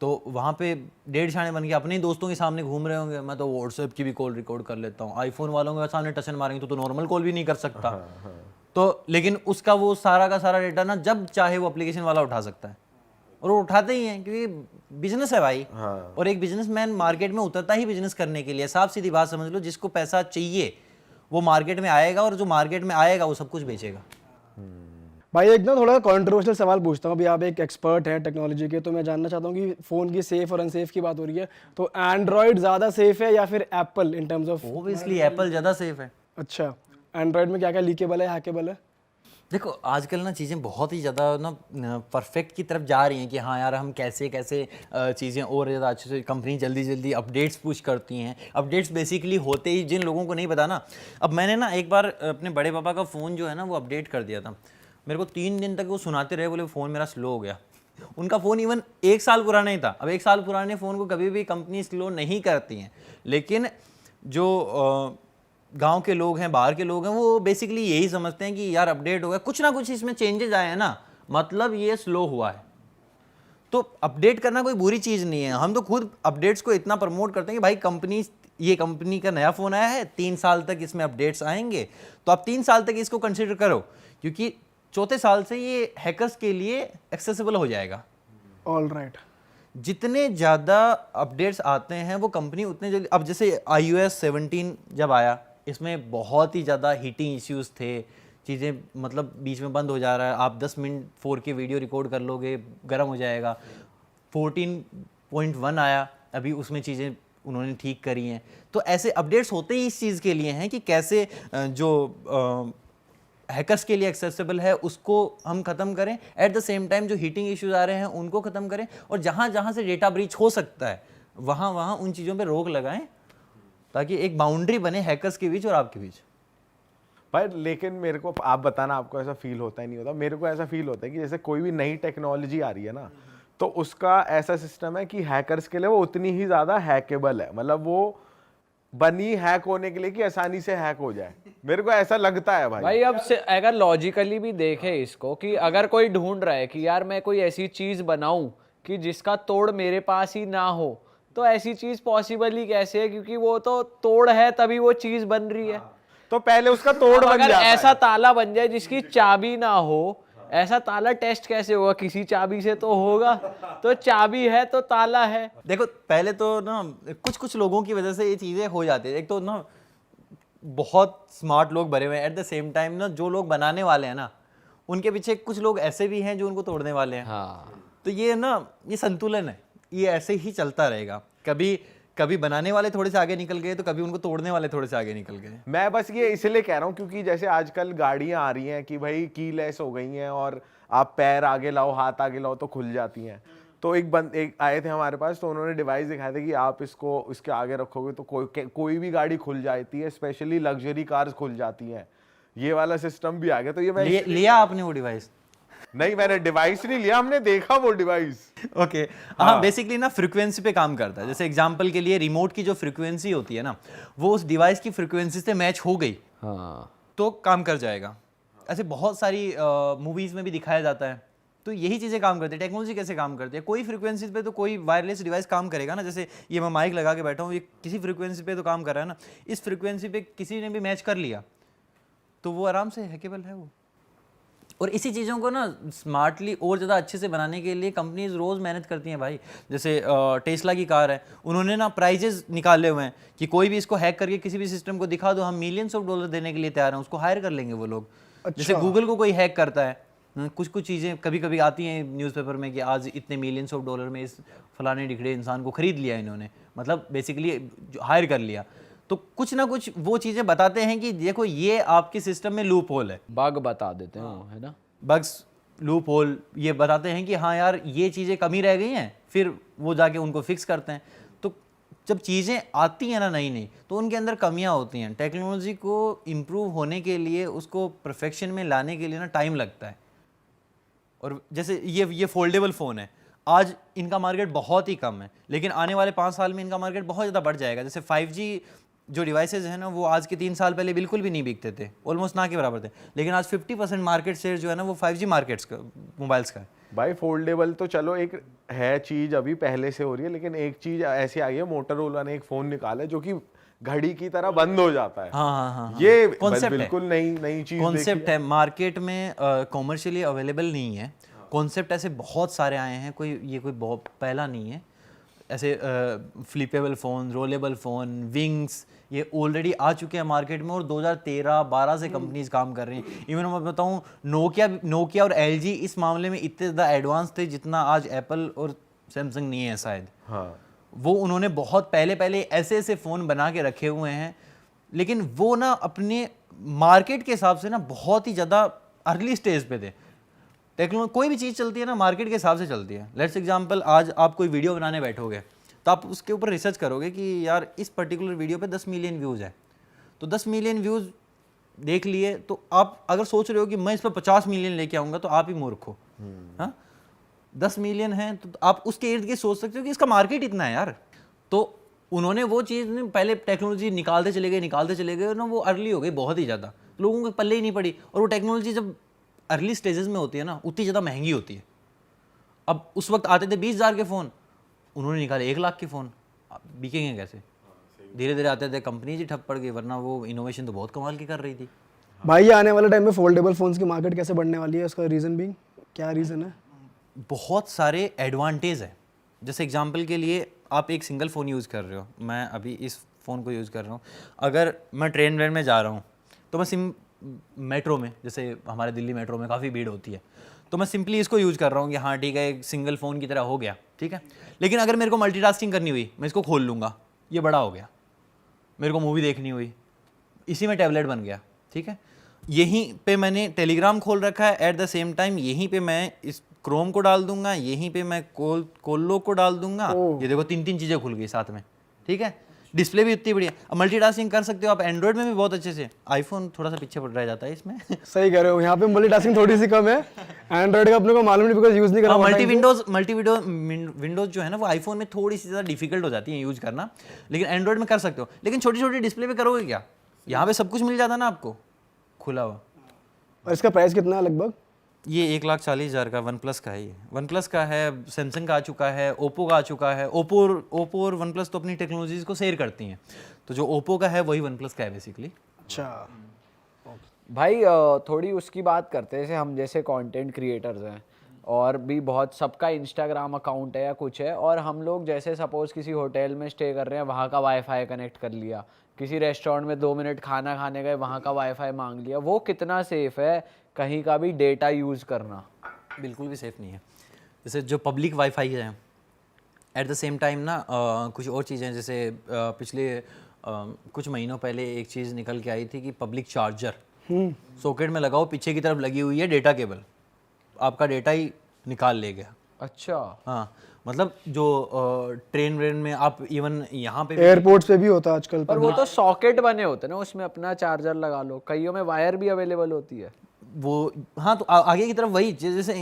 S2: तो वहाँ पे डेढ़ शाणे बन के अपने ही दोस्तों के सामने घूम रहे होंगे, मैं तो व्हाट्सएप की भी कॉल रिकॉर्ड कर लेता हूँ। आईफोन वालों के सामने टचन मारेंगे तो नॉर्मल कॉल भी नहीं कर सकता। तो लेकिन उसका वो सारा का सारा डेटा ना जब चाहे वो एप्लीकेशन वाला उठा सकता है, और वो उठाते ही हैं क्योंकि बिजनेस है भाई। और एक बिजनेसमैन मार्केट में उतरता ही बिजनेस करने के लिए। साफ सीधी बात समझ लो, जिसको पैसा चाहिए वो मार्केट में आएगा, और जो मार्केट में आएगा वो सब कुछ बेचेगा।
S1: भाई एक ना थोड़ा कंट्रोवर्शियल सवाल पूछता हूँ। अभी आप एक एक्सपर्ट हैं टेक्नोलॉजी के, तो मैं जानना चाहता हूँ कि फ़ोन की सेफ और अनसेफ की बात हो रही है, तो एंड्रॉयड ज़्यादा सेफ है या फिर apple in terms of?
S2: Obviously Apple ज़्यादा सेफ है।
S1: अच्छा, एंड्रॉयड में क्या क्या लीकेबल है, हैकेबल है?
S2: देखो आजकल ना चीज़ें बहुत ही ज़्यादा ना परफेक्ट की तरफ जा रही हैं कि हाँ यार हम कैसे चीज़ें और ज़्यादा अच्छे से, कंपनी जल्दी जल्दी अपडेट्स पुश करती हैं। अपडेट्स बेसिकली होते ही, जिन लोगों को नहीं पता ना, अब मैंने ना एक बार अपने बड़े पापा का फ़ोन जो है ना वो अपडेट कर दिया था। मेरे को 3 दिन तक वो सुनाते रहे, बोले फ़ोन मेरा स्लो हो गया। उनका फ़ोन इवन 1 साल पुराना ही था। अब 1 साल पुराने फ़ोन को कभी भी कंपनी स्लो नहीं करती हैं, लेकिन जो गांव के लोग हैं, बाहर के लोग हैं, वो बेसिकली यही समझते हैं कि यार अपडेट हो गया, कुछ ना कुछ इसमें चेंजेस आए हैं ना, मतलब ये स्लो हुआ है। तो अपडेट करना कोई बुरी चीज़ नहीं है। हम तो खुद अपडेट्स को इतना प्रमोट करते हैं कि भाई ये कंपनी का नया फ़ोन आया है, 3 साल तक इसमें अपडेट्स आएंगे, तो आप 3 साल तक इसको कंसिडर करो, क्योंकि चौथे साल से ये हैकर्स के लिए एक्सेसिबल हो जाएगा।
S1: All right.
S2: जितने ज़्यादा अपडेट्स आते हैं वो कंपनी उतने जल्दी, अब जैसे iOS 17 जब आया, इसमें बहुत ही ज़्यादा हीटिंग इश्यूज थे, चीज़ें मतलब बीच में बंद हो जा रहा है, आप 10 मिनट 4K वीडियो रिकॉर्ड कर लोगे गर्म हो जाएगा। 14.1 आया, अभी उसमें चीज़ें उन्होंने ठीक करी हैं। तो ऐसे अपडेट्स होते ही इस चीज़ के लिए हैं कि कैसे जो हैकर्स के लिए एक्सेसिबल है उसको हम ख़त्म करें, एट द सेम टाइम जो हीटिंग इश्यूज आ रहे हैं उनको ख़त्म करें, और जहाँ जहाँ से डेटा ब्रीच हो सकता है वहाँ वहाँ उन चीज़ों पे रोक लगाएं, ताकि एक बाउंड्री बने हैकर्स के बीच और आपके बीच।
S4: पर लेकिन मेरे को आप बताना, आपको ऐसा फील होता है नहीं होता? मेरे को ऐसा फील होता है कि जैसे कोई भी नई टेक्नोलॉजी आ रही है ना, तो उसका ऐसा सिस्टम है कि हैकर्स के लिए वो उतनी ही ज़्यादा हैकेबल है, मतलब वो बनी हैक होने के लिए कि आसानी से हैक हो जाए। मेरे को ऐसा लगता है भाई।
S3: अब से अगर लॉजिकली भी देखे इसको, कि अगर कोई ढूंढ रहा है कि यार मैं कोई ऐसी चीज बनाऊं कि जिसका तोड़ मेरे पास ही ना हो, तो ऐसी चीज पॉसिबल ही कैसे है? क्योंकि वो तो तोड़ है तभी वो चीज बन रही है।
S4: तो पहले उसका तोड़ बन
S3: अगर
S4: जाता
S3: ऐसा
S4: है।
S3: ताला बन जाए जिसकी चाबी ना हो, ऐसा ताला टेस्ट कैसे होगा? किसी चाबी से तो होगा, तो चाबी है तो ताला है।
S2: देखो पहले तो ना कुछ लोगों की वजह से ये चीज़ें हो जाती है। एक तो ना बहुत स्मार्ट लोग भरे हुए हैं, एट द सेम टाइम ना जो लोग बनाने वाले हैं ना उनके पीछे कुछ लोग ऐसे भी हैं जो उनको तोड़ने वाले हैं।
S3: हाँ,
S2: तो ये ना ये संतुलन है, ये ऐसे ही चलता रहेगा। कभी कभी बनाने वाले थोड़े से आगे निकल गए तो कभी उनको तोड़ने वाले थोड़े से आगे निकल गए।
S4: मैं बस ये इसलिए कह रहा हूँ क्योंकि जैसे आजकल गाड़ियां आ रही हैं कि भाई कीलेस हो गई हैं और आप पैर आगे लाओ हाथ आगे लाओ तो खुल जाती हैं। तो एक आए थे हमारे पास, तो उन्होंने डिवाइस दिखाया था कि आप इसको इसके आगे रखोगे तो कोई भी गाड़ी खुल जाती है, स्पेशली लग्जरी कार्स खुल जाती हैं। ये वाला सिस्टम भी आ गया। तो ये मैं
S2: लिया आपने वो डिवाइस?
S4: नहीं, मैंने डिवाइस नहीं लिया, हमने देखा वो डिवाइस।
S2: ओके हाँ, बेसिकली ना फ्रीक्वेंसी पे काम करता है। जैसे एग्जांपल के लिए रिमोट की जो फ्रीक्वेंसी होती है ना, वो उस डिवाइस की फ्रीक्वेंसी से मैच हो गई
S3: हाँ,
S2: तो काम कर जाएगा। ऐसे बहुत सारी मूवीज में भी दिखाया जाता है। तो यही चीज़ें काम करती है। टेक्नोलॉजी कैसे काम करती है, कोई फ्रीक्वेंसी पे तो कोई वायरलेस डिवाइस काम करेगा ना। जैसे ये मैं माइक लगा के बैठा हूँ, ये किसी फ्रीक्वेंसी पे तो काम कर रहा है ना। इस फ्रीक्वेंसी पे किसी ने भी मैच कर लिया तो वो आराम से हैकेबल है वो। और इसी चीज़ों को ना स्मार्टली और ज़्यादा अच्छे से बनाने के लिए कंपनीज रोज़ मेहनत करती हैं भाई। जैसे टेस्ला की कार है, उन्होंने ना प्राइजेस निकाले हुए हैं कि कोई भी इसको हैक करके किसी भी सिस्टम को दिखा दो, हम मिलियंस ऑफ डॉलर देने के लिए तैयार हैं, उसको हायर कर लेंगे वो लोग। जैसे गूगल को कोई हैक करता है, कुछ चीज़ें कभी कभी आती हैं न्यूज़पेपर में कि आज इतने मिलियंस ऑफ डॉलर में इस फलाने ढिकड़े इंसान को खरीद लिया इन्होंने, मतलब बेसिकली हायर कर लिया। तो कुछ ना कुछ वो चीज़ें बताते हैं कि देखो ये आपके सिस्टम में लूप होल है,
S3: बग बता देते हैं वो, है ना।
S2: बग्स, लूप होल, ये बताते हैं कि हाँ यार ये चीज़ें कमी रह गई हैं, फिर वो जाके उनको फिक्स करते हैं। तो जब चीज़ें आती हैं ना नई नई, तो उनके अंदर कमियां होती हैं। टेक्नोलॉजी को इम्प्रूव होने के लिए, उसको परफेक्शन में लाने के लिए ना टाइम लगता है। और जैसे ये फोल्डेबल फ़ोन है, आज इनका मार्केट बहुत ही कम है, लेकिन आने वाले 5 साल में इनका मार्केट बहुत ज़्यादा बढ़ जाएगा। जैसे 5G जो डिवाइसेज हैं ना, वो आज के 3 साल पहले बिल्कुल भी नहीं बिकते थे, ऑलमोस्ट ना के बराबर थे, लेकिन आज 50% मार्केट शेयर जो है ना वो 5G मार्केट्स का, मोबाइल्स का है।
S4: भाई फोल्डेबल तो चलो एक है चीज, अभी पहले से हो रही है, लेकिन एक चीज ऐसी आई है, मोटोरोला ने एक फोन निकाला है जो कि घड़ी की तरह बंद हो जाता है।
S2: हाँ,
S4: ये
S2: कॉन्सेप्ट
S4: बिल्कुल नई चीज
S2: कॉन्सेप्ट है, मार्केट में कॉमर्शियली अवेलेबल नहीं है। कॉन्सेप्ट ऐसे बहुत सारे आए हैं, कोई बहुत पहला नहीं है। ऐसे flippable phone, rollable phone, wings, ये ऑलरेडी आ चुके हैं मार्केट में और 2013-12 से कंपनीज काम कर रही हैं। इवन मैं बताऊँ, नोकिया और LG इस मामले में इतने ज़्यादा एडवांस थे जितना आज एप्पल और सैमसंग नहीं है शायद।
S4: हाँ,
S2: वो उन्होंने बहुत पहले ऐसे फ़ोन बना के रखे हुए हैं, लेकिन वो ना अपने मार्केट के हिसाब से ना बहुत ही ज़्यादा अर्ली स्टेज पे थे। टेक्नोलॉजी, कोई भी चीज़ चलती है ना मार्केट के हिसाब से चलती है। लेट्स एग्जांपल, आज आप कोई वीडियो बनाने बैठोगे तो आप उसके ऊपर रिसर्च करोगे कि यार इस पर्टिकुलर वीडियो पे 10 मिलियन व्यूज़ है, तो 10 मिलियन व्यूज़ देख लिए, तो आप अगर सोच रहे हो कि मैं इस पर 50 मिलियन लेके आऊँगा तो आप ही मूर्ख हो। हाँ, 10 मिलियन है तो आप उसके इर्द गिर्द सोच सकते हो कि इसका मार्केट इतना है यार। तो उन्होंने वो चीज़ पहले टेक्नोलॉजी निकालते चले गए ना, वो अर्ली हो गई बहुत ही ज़्यादा, लोगों को पल्ले ही नहीं पड़ी। और वो टेक्नोलॉजी जब अर्ली स्टेजेस में होती है ना, उतनी ज़्यादा महंगी होती है। अब उस वक्त आते थे 20,000 के फ़ोन, उन्होंने निकाले 1 लाख के फ़ोन, बिकेंगे कैसे? धीरे धीरे आते थे, कंपनी ही ठप पड़ गई, वरना वो इनोवेशन तो बहुत कमाल की कर रही थी।
S1: भाई ये आने वाले टाइम में फोल्डेबल फोन्स की मार्केट कैसे बढ़ने वाली है, उसका रीज़न भी क्या रीज़न है?
S2: बहुत सारे एडवांटेज है जैसे एग्जांपल के लिए आप एक सिंगल फ़ोन यूज़ कर रहे हो, मैं अभी इस फ़ोन को यूज़ कर रहा हूँ, अगर मैं ट्रेन वेन में जा रहा हूँ तो मैं मेट्रो में, जैसे हमारे दिल्ली मेट्रो में काफ़ी भीड़ होती है, तो मैं सिंपली इसको यूज़ कर रहा हूँ कि हाँ ठीक है, एक सिंगल फ़ोन की तरह हो गया, ठीक है। लेकिन अगर मेरे को मल्टीटास्किंग करनी हुई, मैं इसको खोल लूँगा, ये बड़ा हो गया। मेरे को मूवी देखनी हुई, इसी में टैबलेट बन गया, ठीक है। यहीं पे मैंने टेलीग्राम खोल रखा है, एट द सेम टाइम यहीं पे मैं इस क्रोम को डाल दूंगा, यहीं पे मैं कोल्लो को डाल दूंगा। ये देखो 3 चीज़ें खुल गई साथ में, ठीक है। डिस्प्ले भी इतनी बढ़िया, अब मल्टीटास्किंग कर सकते हो आप एंड्रॉइड में भी बहुत अच्छे से। आईफोन थोड़ा सा पीछे पड़ रह जाता है इसमें।
S1: सही कह रहे हो, यहाँ पे मल्टीटास्किंग थोड़ी सी कम है। एंड्रॉइड का अपने को मालूम नहीं, बिकॉज यूज नहीं करा।
S2: विंडोज जो है ना वो आईफोन में थोड़ी सी ज़्यादा डिफिकल्ट हो जाती है यूज करना, लेकिन एंड्रॉइड में कर सकते हो। लेकिन छोटी छोटी डिस्प्ले पे करोगे क्या, यहाँ पे सब कुछ मिल जाता ना आपको खुला हुआ।
S1: और इसका प्राइस कितना है लगभग?
S2: ये 1,40,000 का वन प्लस का है। ये वन प्लस का है, सैमसंग का आ चुका है, ओप्पो का आ चुका है। ओप्पो और वन प्लस तो अपनी टेक्नोलॉजीज को शेयर करती हैं, तो जो ओप्पो का है वही वन प्लस का है बेसिकली।
S1: अच्छा
S3: भाई थोड़ी उसकी बात करते हैं, जैसे हम जैसे कंटेंट क्रिएटर्स हैं और भी बहुत, सबका इंस्टाग्राम अकाउंट है या कुछ है, और हम लोग जैसे सपोज किसी होटल में स्टे कर रहे हैं, वहाँ का वाईफाई कनेक्ट कर लिया, किसी रेस्टोरेंट में 2 मिनट खाना खाने गए, वहाँ का वाईफाई मांग लिया, वो कितना सेफ है कहीं का भी डेटा यूज़ करना?
S2: बिल्कुल भी सेफ़ नहीं है। जैसे जो पब्लिक वाईफाई है, एट द सेम टाइम ना कुछ और चीज़ें, जैसे पिछले कुछ महीनों पहले एक चीज़ निकल के आई थी कि पब्लिक चार्जर सॉकेट में लगाओ, पीछे की तरफ लगी हुई है डेटा केबल, आपका डेटा ही निकाल ले गया।
S3: अच्छा
S2: हाँ, मतलब जो ट्रेन व्रेन में आप इवन यहाँ पे
S1: एयरपोर्ट्स पे भी होता है आजकल।
S3: पर वो तो सॉकेट बने होते हैं ना, उसमें अपना चार्जर लगा लो, कईयों में वायर भी अवेलेबल होती है
S2: वो। हाँ, तो आगे की तरफ वही जैसे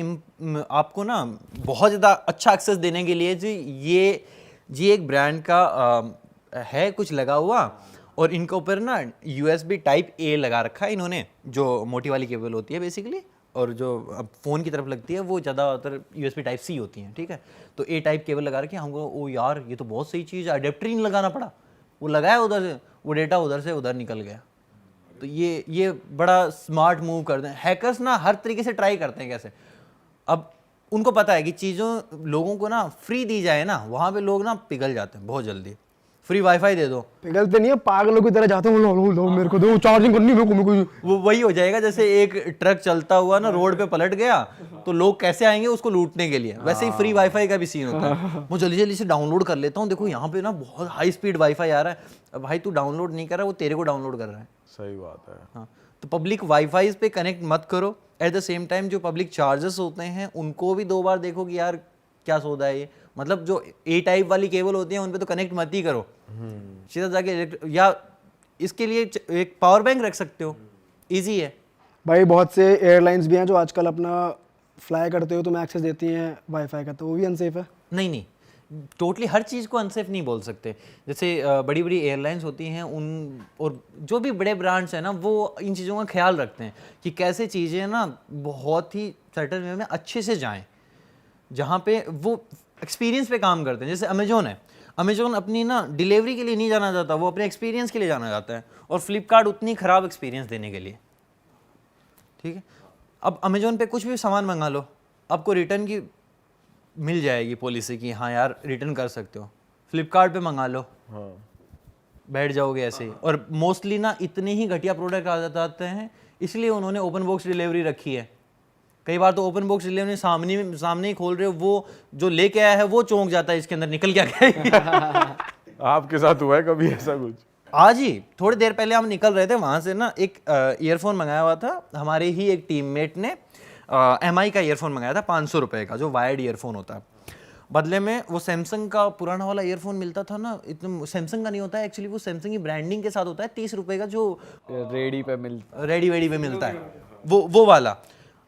S2: आपको ना बहुत ज़्यादा अच्छा एक्सेस देने के लिए जी एक ब्रांड का है कुछ लगा हुआ, और इनके ऊपर ना USB टाइप A लगा रखा है इन्होंने, जो मोटी वाली केबल होती है बेसिकली, और जो अब फ़ोन की तरफ लगती है वो ज़्यादातर USB टाइप C होती हैं, ठीक है। तो A टाइप केबल लगा रखी है। हमको ओ यार ये तो बहुत सही चीज़ है, अडेप्टर ही नहीं लगाना पड़ा, वो लगाया उधर से, वो डेटा उधर से उधर निकल गया। तो ये बड़ा स्मार्ट मूव करते हैं हैकर्स ना, हर तरीके से ट्राई करते हैं कैसे। अब उनको पता है कि चीज़ों लोगों को ना फ्री दी जाए ना, वहाँ पे लोग ना पिघल जाते हैं बहुत जल्दी। फ्री वाईफाई दे दो,
S1: पिघलते नहीं है, पागलों की तरह जाते हैं, लो मेरे को दो, चार्जिंग करनी मेरे को।
S2: वो वही हो जाएगा जैसे एक ट्रक चलता हुआ ना रोड पे पलट गया, तो लोग कैसे आएंगे उसको लूटने के लिए, वैसे ही फ्री वाईफाई का भी सीन होता है। मैं जल्दी जल्दी से डाउनलोड कर लेता हूँ, देखो यहाँ पे ना बहुत हाई स्पीड वाईफाई आ रहा है। अब भाई तू डाउनलोड नहीं कर रहा, वो तेरे को डाउनलोड कर रहा है।
S4: सही बात है।
S2: हाँ, तो पब्लिक वाईफाई पे कनेक्ट मत करो। एट द सेम टाइम जो पब्लिक चार्जर्स होते हैं उनको भी 2 बार देखो कि यार क्या सौदा है ये, मतलब जो A टाइप वाली केबल होती है उन पे तो कनेक्ट मत ही करो, सीधा जाके या इसके लिए एक पावर बैंक रख सकते हो, इजी है।
S1: भाई बहुत से एयरलाइंस भी हैं जो आजकल अपना फ्लाई करते हो तो मैं एक्सेस देती हैं वाईफाई का, तो वो भी अनसेफ है?
S2: नहीं, टोटली हर चीज़ को अनसेफ नहीं बोल सकते। जैसे बड़ी बड़ी एयरलाइंस होती हैं उन, और जो भी बड़े ब्रांड्स हैं ना, वो इन चीज़ों का ख्याल रखते हैं कि कैसे चीज़ें ना बहुत ही सर्टन वे में अच्छे से जाएं, जहाँ पे वो एक्सपीरियंस पे काम करते हैं। जैसे अमेजोन है, अमेजोन अपनी ना डिलीवरी के लिए नहीं जाना चाहता, वो अपने एक्सपीरियंस के लिए जाना चाहता है, और फ्लिपकार्ट उतनी ख़राब एक्सपीरियंस देने के लिए, ठीक है। अब अमेजोन पे कुछ भी सामान मंगा लो, आपको रिटर्न की मिल जाएगी पॉलिसी की, हाँ यार रिटर्न कर सकते हो। फ्लिपकार्ट पे मंगा लो,
S4: हाँ
S2: बैठ जाओगे ऐसे ही। और मोस्टली ना इतने ही घटिया प्रोडक्ट आ जाते हैं, इसलिए उन्होंने ओपन बॉक्स डिलीवरी रखी है। कई बार तो ओपन बॉक्स डिलीवरी सामने ही खोल रहे हो, वो जो लेके आया है वो चौंक जाता है इसके अंदर निकल क्या गया।
S4: आपके साथ हुआ है कभी ऐसा कुछ?
S2: आज ही थोड़ी देर पहले हम निकल रहे थे वहाँ से ना, एक ईयरफोन मंगाया हुआ था हमारे ही एक टीममेट ने, MI का ईयरफोन मंगाया था 500 रुपये का, जो वायर्ड ईयरफोन होता है। बदले में वो सैमसंग का पुराना वाला ईयरफोन मिलता था ना, इतना सैमसंग का नहीं होता है एक्चुअली, वो सैमसंग की ब्रांडिंग के साथ होता है, 30 रुपये का, जो
S3: रेडी पे मिलता,
S2: रेडी पे मिलता है, वो वाला।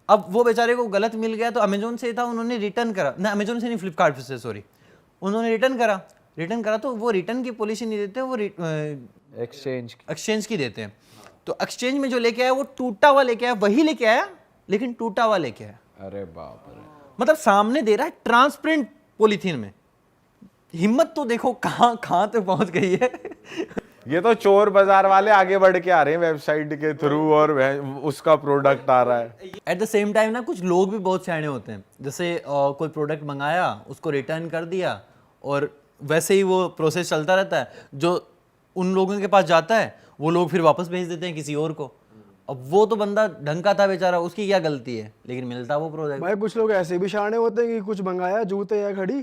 S2: अब वो बेचारे को गलत मिल गया, तो अमेजोन से था, उन्होंने रिटर्न करा ना, अमेजोन से नहीं फ्लिपकार्ट से, सॉरी, उन्होंने रिटर्न करा तो वो रिटर्न की पॉलिसी नहीं देते, वो एक्सचेंज की देते हैं। तो एक्सचेंज में जो लेके आया वो टूटा हुआ लेके आया, वही लेके आया लेकिन टूटा हुआ लेके आया।
S3: अरे बाप रे,
S2: मतलब सामने दे रहा है ट्रांसपेरेंट पॉलीथीन में। हिम्मत तो देखो कहाँ तक पहुंच गई है।
S4: ये तो चोर बाजार वाले आगे बढ़ के आ रहे हैं वेबसाइट के थ्रू और उसका प्रोडक्ट आ रहा है।
S2: एट द सेम टाइम ना कुछ लोग भी बहुत सियाने होते हैं, जैसे कोई प्रोडक्ट मंगाया, उसको रिटर्न कर दिया और वैसे ही वो प्रोसेस चलता रहता है। जो उन लोगों के पास जाता है वो लोग फिर वापस भेज देते हैं किसी और को। अब वो तो बंदा ढंग का था बेचारा, उसकी क्या गलती है, लेकिन मिलता वो प्रोडक्ट।
S1: भाई कुछ लोग ऐसे भी शाणे होते हैं कि कुछ मंगाया, जूते या घड़ी,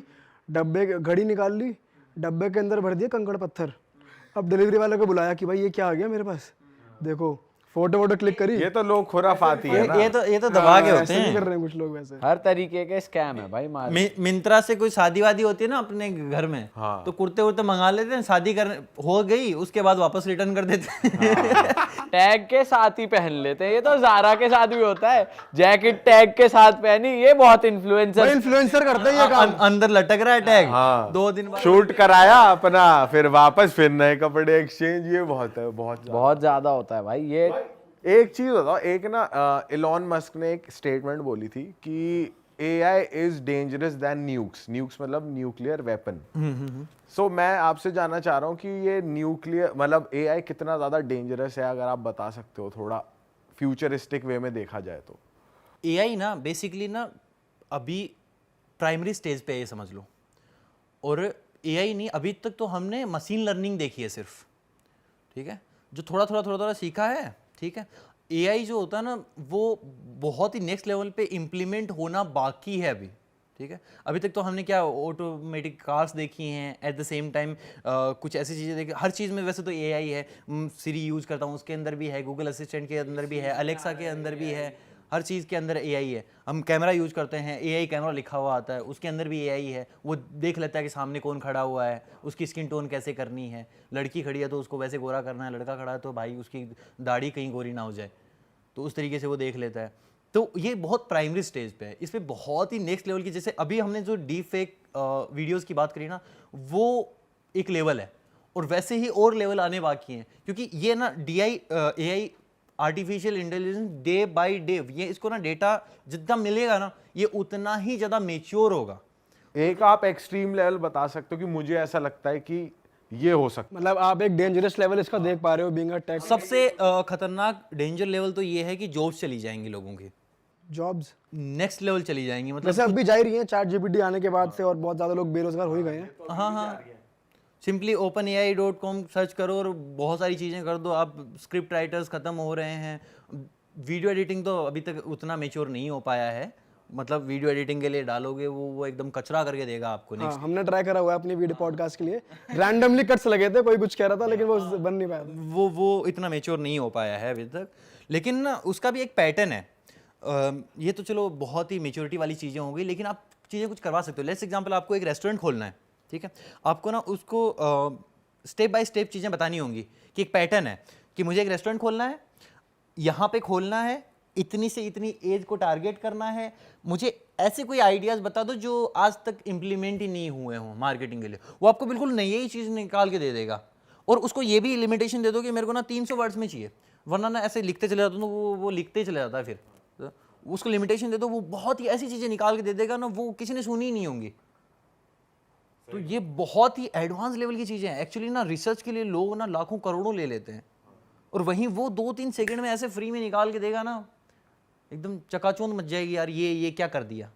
S1: घड़ी निकाल ली, डब्बे के अंदर भर दिया कंकड़ पत्थर। अब डिलीवरी वाले को बुलाया कि भाई ये क्या आ गया मेरे पास, देखो फोटो वोटो क्लिक करी।
S4: ये तो लोग खुराफाती है ना।
S2: ये तो दबा के होते
S1: ऐसे भी
S2: हैं।
S1: कर रहे हैं कुछ लोग वैसे।
S3: हर तरीके के स्कैम है भाई
S2: मिंत्रा से कोई शादी वादी होती है ना अपने घर में,
S4: हाँ।
S2: तो कुर्ते उर्ते मंगा लेते हैं, शादी कर हो गई उसके बाद वापस रिटर्न कर देते हैं।
S3: टैग के साथ ही पहन लेते हैं। ये तो ज़ारा के साथ भी होता है, जैकेट टैग के साथ पहनी, ये बहुत इन्फ्लुएंसर
S1: इन्फ्लुएंसर करते हैं ये काम।
S2: अंदर लटक रहा है टैग,
S4: हाँ।
S2: 2 दिन बाद
S4: शूट कराया अपना, फिर वापस फिर नए कपड़े एक्सचेंज। ये बहुत है,
S3: बहुत ज्यादा होता है भाई ये।
S4: एक चीज बताओ, एक ना इलॉन मस्क ने एक स्टेटमेंट बोली थी कि AI is dangerous than nukes. Nukes मतलब न्यूक्लियर वेपन। सो मैं आपसे जानना चाह रहा हूँ कि ये न्यूक्लियर मतलब AI कितना ज्यादा डेंजरस है, अगर आप बता सकते हो थोड़ा फ्यूचरिस्टिक वे में देखा जाए तो।
S2: AI ना बेसिकली ना अभी प्राइमरी स्टेज पे है, ये समझ लो। और AI नहीं, अभी तक तो हमने मशीन लर्निंग देखी है सिर्फ, ठीक है, जो थोड़ा थोड़ा सीखा है, ठीक है। AI जो होता है ना वो बहुत ही नेक्स्ट लेवल पे इम्प्लीमेंट होना बाकी है अभी, ठीक है। अभी तक तो हमने क्या ऑटोमेटिक कार्स देखी हैं, एट द सेम टाइम कुछ ऐसी चीज़ें देखी। हर चीज़ में वैसे तो AI है, सिरी यूज़ करता हूँ उसके अंदर भी है, गूगल असिस्टेंट के अंदर भी है, अलेक्सा के अंदर भी है, हर चीज़ के अंदर AI है। हम कैमरा यूज़ करते हैं, AI कैमरा लिखा हुआ आता है, उसके अंदर भी AI है। वो देख लेता है कि सामने कौन खड़ा हुआ है, उसकी स्किन टोन कैसे करनी है, लड़की खड़ी है तो उसको वैसे गोरा करना है, लड़का खड़ा है तो भाई उसकी दाढ़ी कहीं गोरी ना हो जाए, तो उस तरीके से वो देख लेता है। तो ये बहुत प्राइमरी स्टेज पे है, इस पर बहुत ही नेक्स्ट लेवल की, जैसे अभी हमने जो डीप फेक वीडियोज़ की बात करी ना, वो एक लेवल है, और वैसे ही और लेवल आने बाकी हैं, क्योंकि ये ना AI artificial intelligence day by day, ये इसको ना डेटा जितना मिलेगा ना ये उतना ही ज़्यादा मेच्योर होगा।
S4: एक आप एक्सट्रीम लेवल बता सकते हो कि मुझे ऐसा लगता है कि ये हो सकता
S1: मतलब आप एक डेंजरस लेवल इसका देख पा रहे हो बीइंग अ टेक।
S2: सबसे खतरनाक डेंजर लेवल तो ये है कि जॉब्स चली जाएंगी लोगों की,
S1: जॉब्स
S2: नेक्स्ट लेवल चली जाएंगी। मतलब
S1: वैसे अब भी जा ही रही हैं चैट जीपीटी आने के बाद से, और बहुत ज्यादा लोग बेरोजगार हो ही गए हैं।
S2: हाँ, सिंपली openai.com सर्च करो और बहुत सारी चीज़ें कर दो, आप स्क्रिप्ट राइटर्स ख़त्म हो रहे हैं। वीडियो एडिटिंग तो अभी तक उतना मेच्योर नहीं हो पाया है, मतलब वीडियो एडिटिंग के लिए डालोगे वो एकदम कचरा करके देगा आपको।
S1: हाँ, हमने ट्राई करा हुआ है अपनी वीडियो पॉडकास्ट के लिए, रैंडमली कट्स लगे थे, कोई कुछ कह रहा था लेकिन वो बन नहीं पाया था।
S2: वो इतना मेच्योर नहीं हो पाया है अभी तक, लेकिन ना उसका भी एक पैटर्न है। ये तो चलो बहुत ही मेच्योरिटी वाली चीज़ें हो गई, लेकिन आप चीज़ें कुछ करवा सकते हो। लेट्स एग्जांपल, आपको एक रेस्टोरेंट खोलना है, ठीक है, आपको ना उसको स्टेप बाय स्टेप चीज़ें बतानी होंगी कि एक पैटर्न है कि मुझे एक रेस्टोरेंट खोलना है, यहाँ पे खोलना है, इतनी से इतनी एज को टारगेट करना है, मुझे ऐसे कोई आइडियाज़ बता दो जो आज तक इम्प्लीमेंट ही नहीं हुए हों मार्केटिंग के लिए। वो आपको बिल्कुल नई ही चीज़ निकाल के दे देगा, और उसको ये भी लिमिटेशन दे दो कि मेरे को ना 300 वर्ड्स में चाहिए, वरना ना ऐसे लिखते चले जाता हूँ तो वो लिखते ही चले जाता है। फिर तो उसको लिमिटेशन दे दो, वो बहुत ही ऐसी चीज़ें निकाल के दे देगा ना वो किसी ने सुनी ही नहीं होंगी। तो ये बहुत ही एडवांस लेवल की चीज़ें हैं। एक्चुअली ना रिसर्च के लिए लोग ना लाखों करोड़ों ले लेते हैं, और वहीं वो 2-3 सेकंड में ऐसे फ्री में निकाल के देगा ना, एकदम चकाचौंध मच जाएगी यार, ये क्या कर दिया।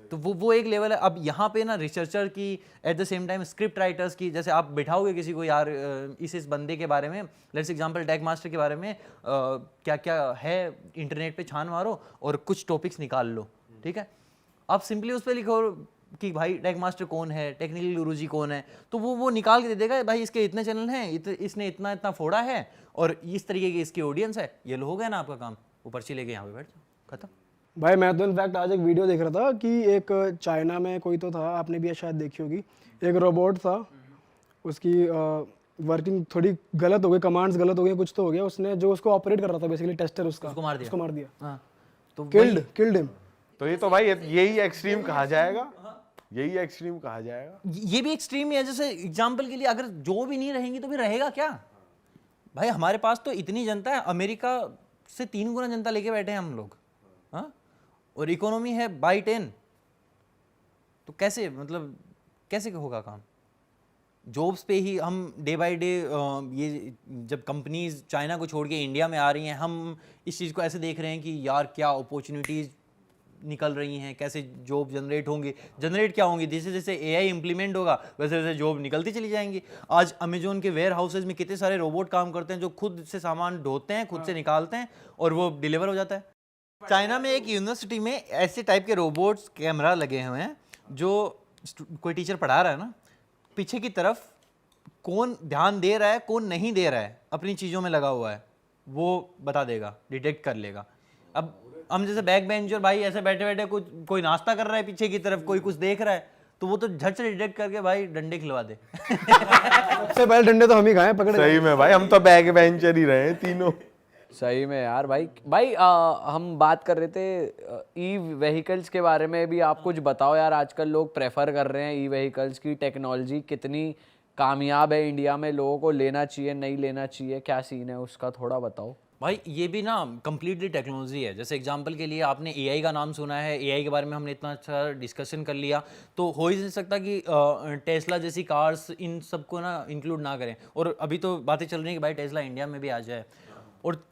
S2: तो वो एक लेवल है। अब यहाँ पे ना रिसर्चर की, at the same time script writers की, जैसे आप बिठाओगे किसी को यार इस बंदे के बारे में, लेट्स एग्जांपल टैग मास्टर के बारे में क्या क्या है इंटरनेट पे छान मारो और कुछ टॉपिक्स निकाल लो, ठीक है। आप सिंपली उस पर लिखो कि भाई टैग मास्टर कौन है, टेक्निकल गुरुजी कौन है, तो वो निकाल के दे देगा, भाई इसके इतने चैनल हैं, इसने इतना फोड़ा है और इस तरीके की इसकी ऑडियंस है, ये लो हो गया ना आपका काम, वो पर्ची लेके यहाँ पे बैठ जाओ, खत्म।
S1: भाई मैं तो इनफैक्ट आज एक वीडियो देख रहा था कि एक चाइना में कोई तो था, आपने भी शायद देखी होगी, एक रोबोट था, उसकी वर्किंग थोड़ी गलत हो गई, कमांड्स गलत हो गई, कुछ तो हो गया, उसने जो उसको ऑपरेट कर रहा था बेसिकली टेस्टर उसका,
S2: उसको मार दिया।
S1: हाँ,
S2: तो
S1: किल्ड हिम।
S4: तो ये तो भाई यही एक्सट्रीम कहा जाएगा, यही एक्सट्रीम कहा जाएगा।
S2: ये भी एक्सट्रीम है। जैसे एग्जाम्पल के लिए अगर जो भी नहीं रहेंगी तो फिर रहेगा क्या भाई। हमारे पास तो इतनी जनता है, अमेरिका से 3 गुना जनता लेके बैठे हैं हम लोग, हाँ, और इकोनॉमी है बाई 10, तो कैसे, मतलब कैसे होगा काम। जॉब्स पे ही हम डे बाय डे ये जब कंपनीज चाइना को छोड़ के इंडिया में आ रही हैं, हम इस चीज़ को ऐसे देख रहे हैं कि यार क्या अपॉर्चुनिटीज़ निकल रही हैं, कैसे जॉब जनरेट होंगी, जनरेट क्या होंगी, जैसे जैसे एआई इंप्लीमेंट होगा वैसे वैसे जॉब निकलती चली जाएंगी। आज अमेजोन के वेयर हाउसेज में कितने सारे रोबोट काम करते हैं जो खुद से सामान ढोते हैं, खुद से निकालते हैं और वो डिलीवर हो जाता है। चाइना में एक यूनिवर्सिटी में ऐसे टाइप के रोबोट्स कैमरा लगे हुए हैं, जो कोई टीचर पढ़ा रहा है ना, पीछे की तरफ कौन ध्यान दे रहा है कौन नहीं दे रहा है, अपनी चीज़ों में लगा हुआ है, वो बता देगा, डिटेक्ट कर लेगा। अब हम जैसे बैक बेंचर भाई ऐसे बैठे बैठे कुछ कोई नाश्ता कर रहा है पीछे की तरफ, कोई कुछ देख रहा है, तो वो तो झट से डिटेक्ट करके भाई डंडे खिलवा दे।
S1: सबसे पहले डंडे तो हम ही खाए पकड़े।
S4: सही में भाई, हम तो बैक बेंचर ही रहे हैं तीनों।
S3: सही में यार भाई हम बात कर रहे थे ई व्हीकल्स के बारे में भी। आप कुछ बताओ यार, आजकल लोग प्रेफर कर रहे हैं ई व्हीकल्स की, टेक्नोलॉजी कितनी कामयाब है इंडिया में, लोगों को लेना चाहिए नहीं लेना चाहिए, क्या सीन है उसका थोड़ा बताओ।
S2: भाई ये भी ना कम्प्लीटली टेक्नोलॉजी है। जैसे एग्जांपल के लिए आपने एआई का नाम सुना है, एआई के बारे में हमने इतना अच्छा डिस्कशन कर लिया, तो हो ही नहीं सकता कि टेस्ला जैसी कार्स इन सबको ना इंक्लूड ना करें। और अभी तो बातें चल रही हैं कि भाई टेस्ला इंडिया में भी आ जाए। और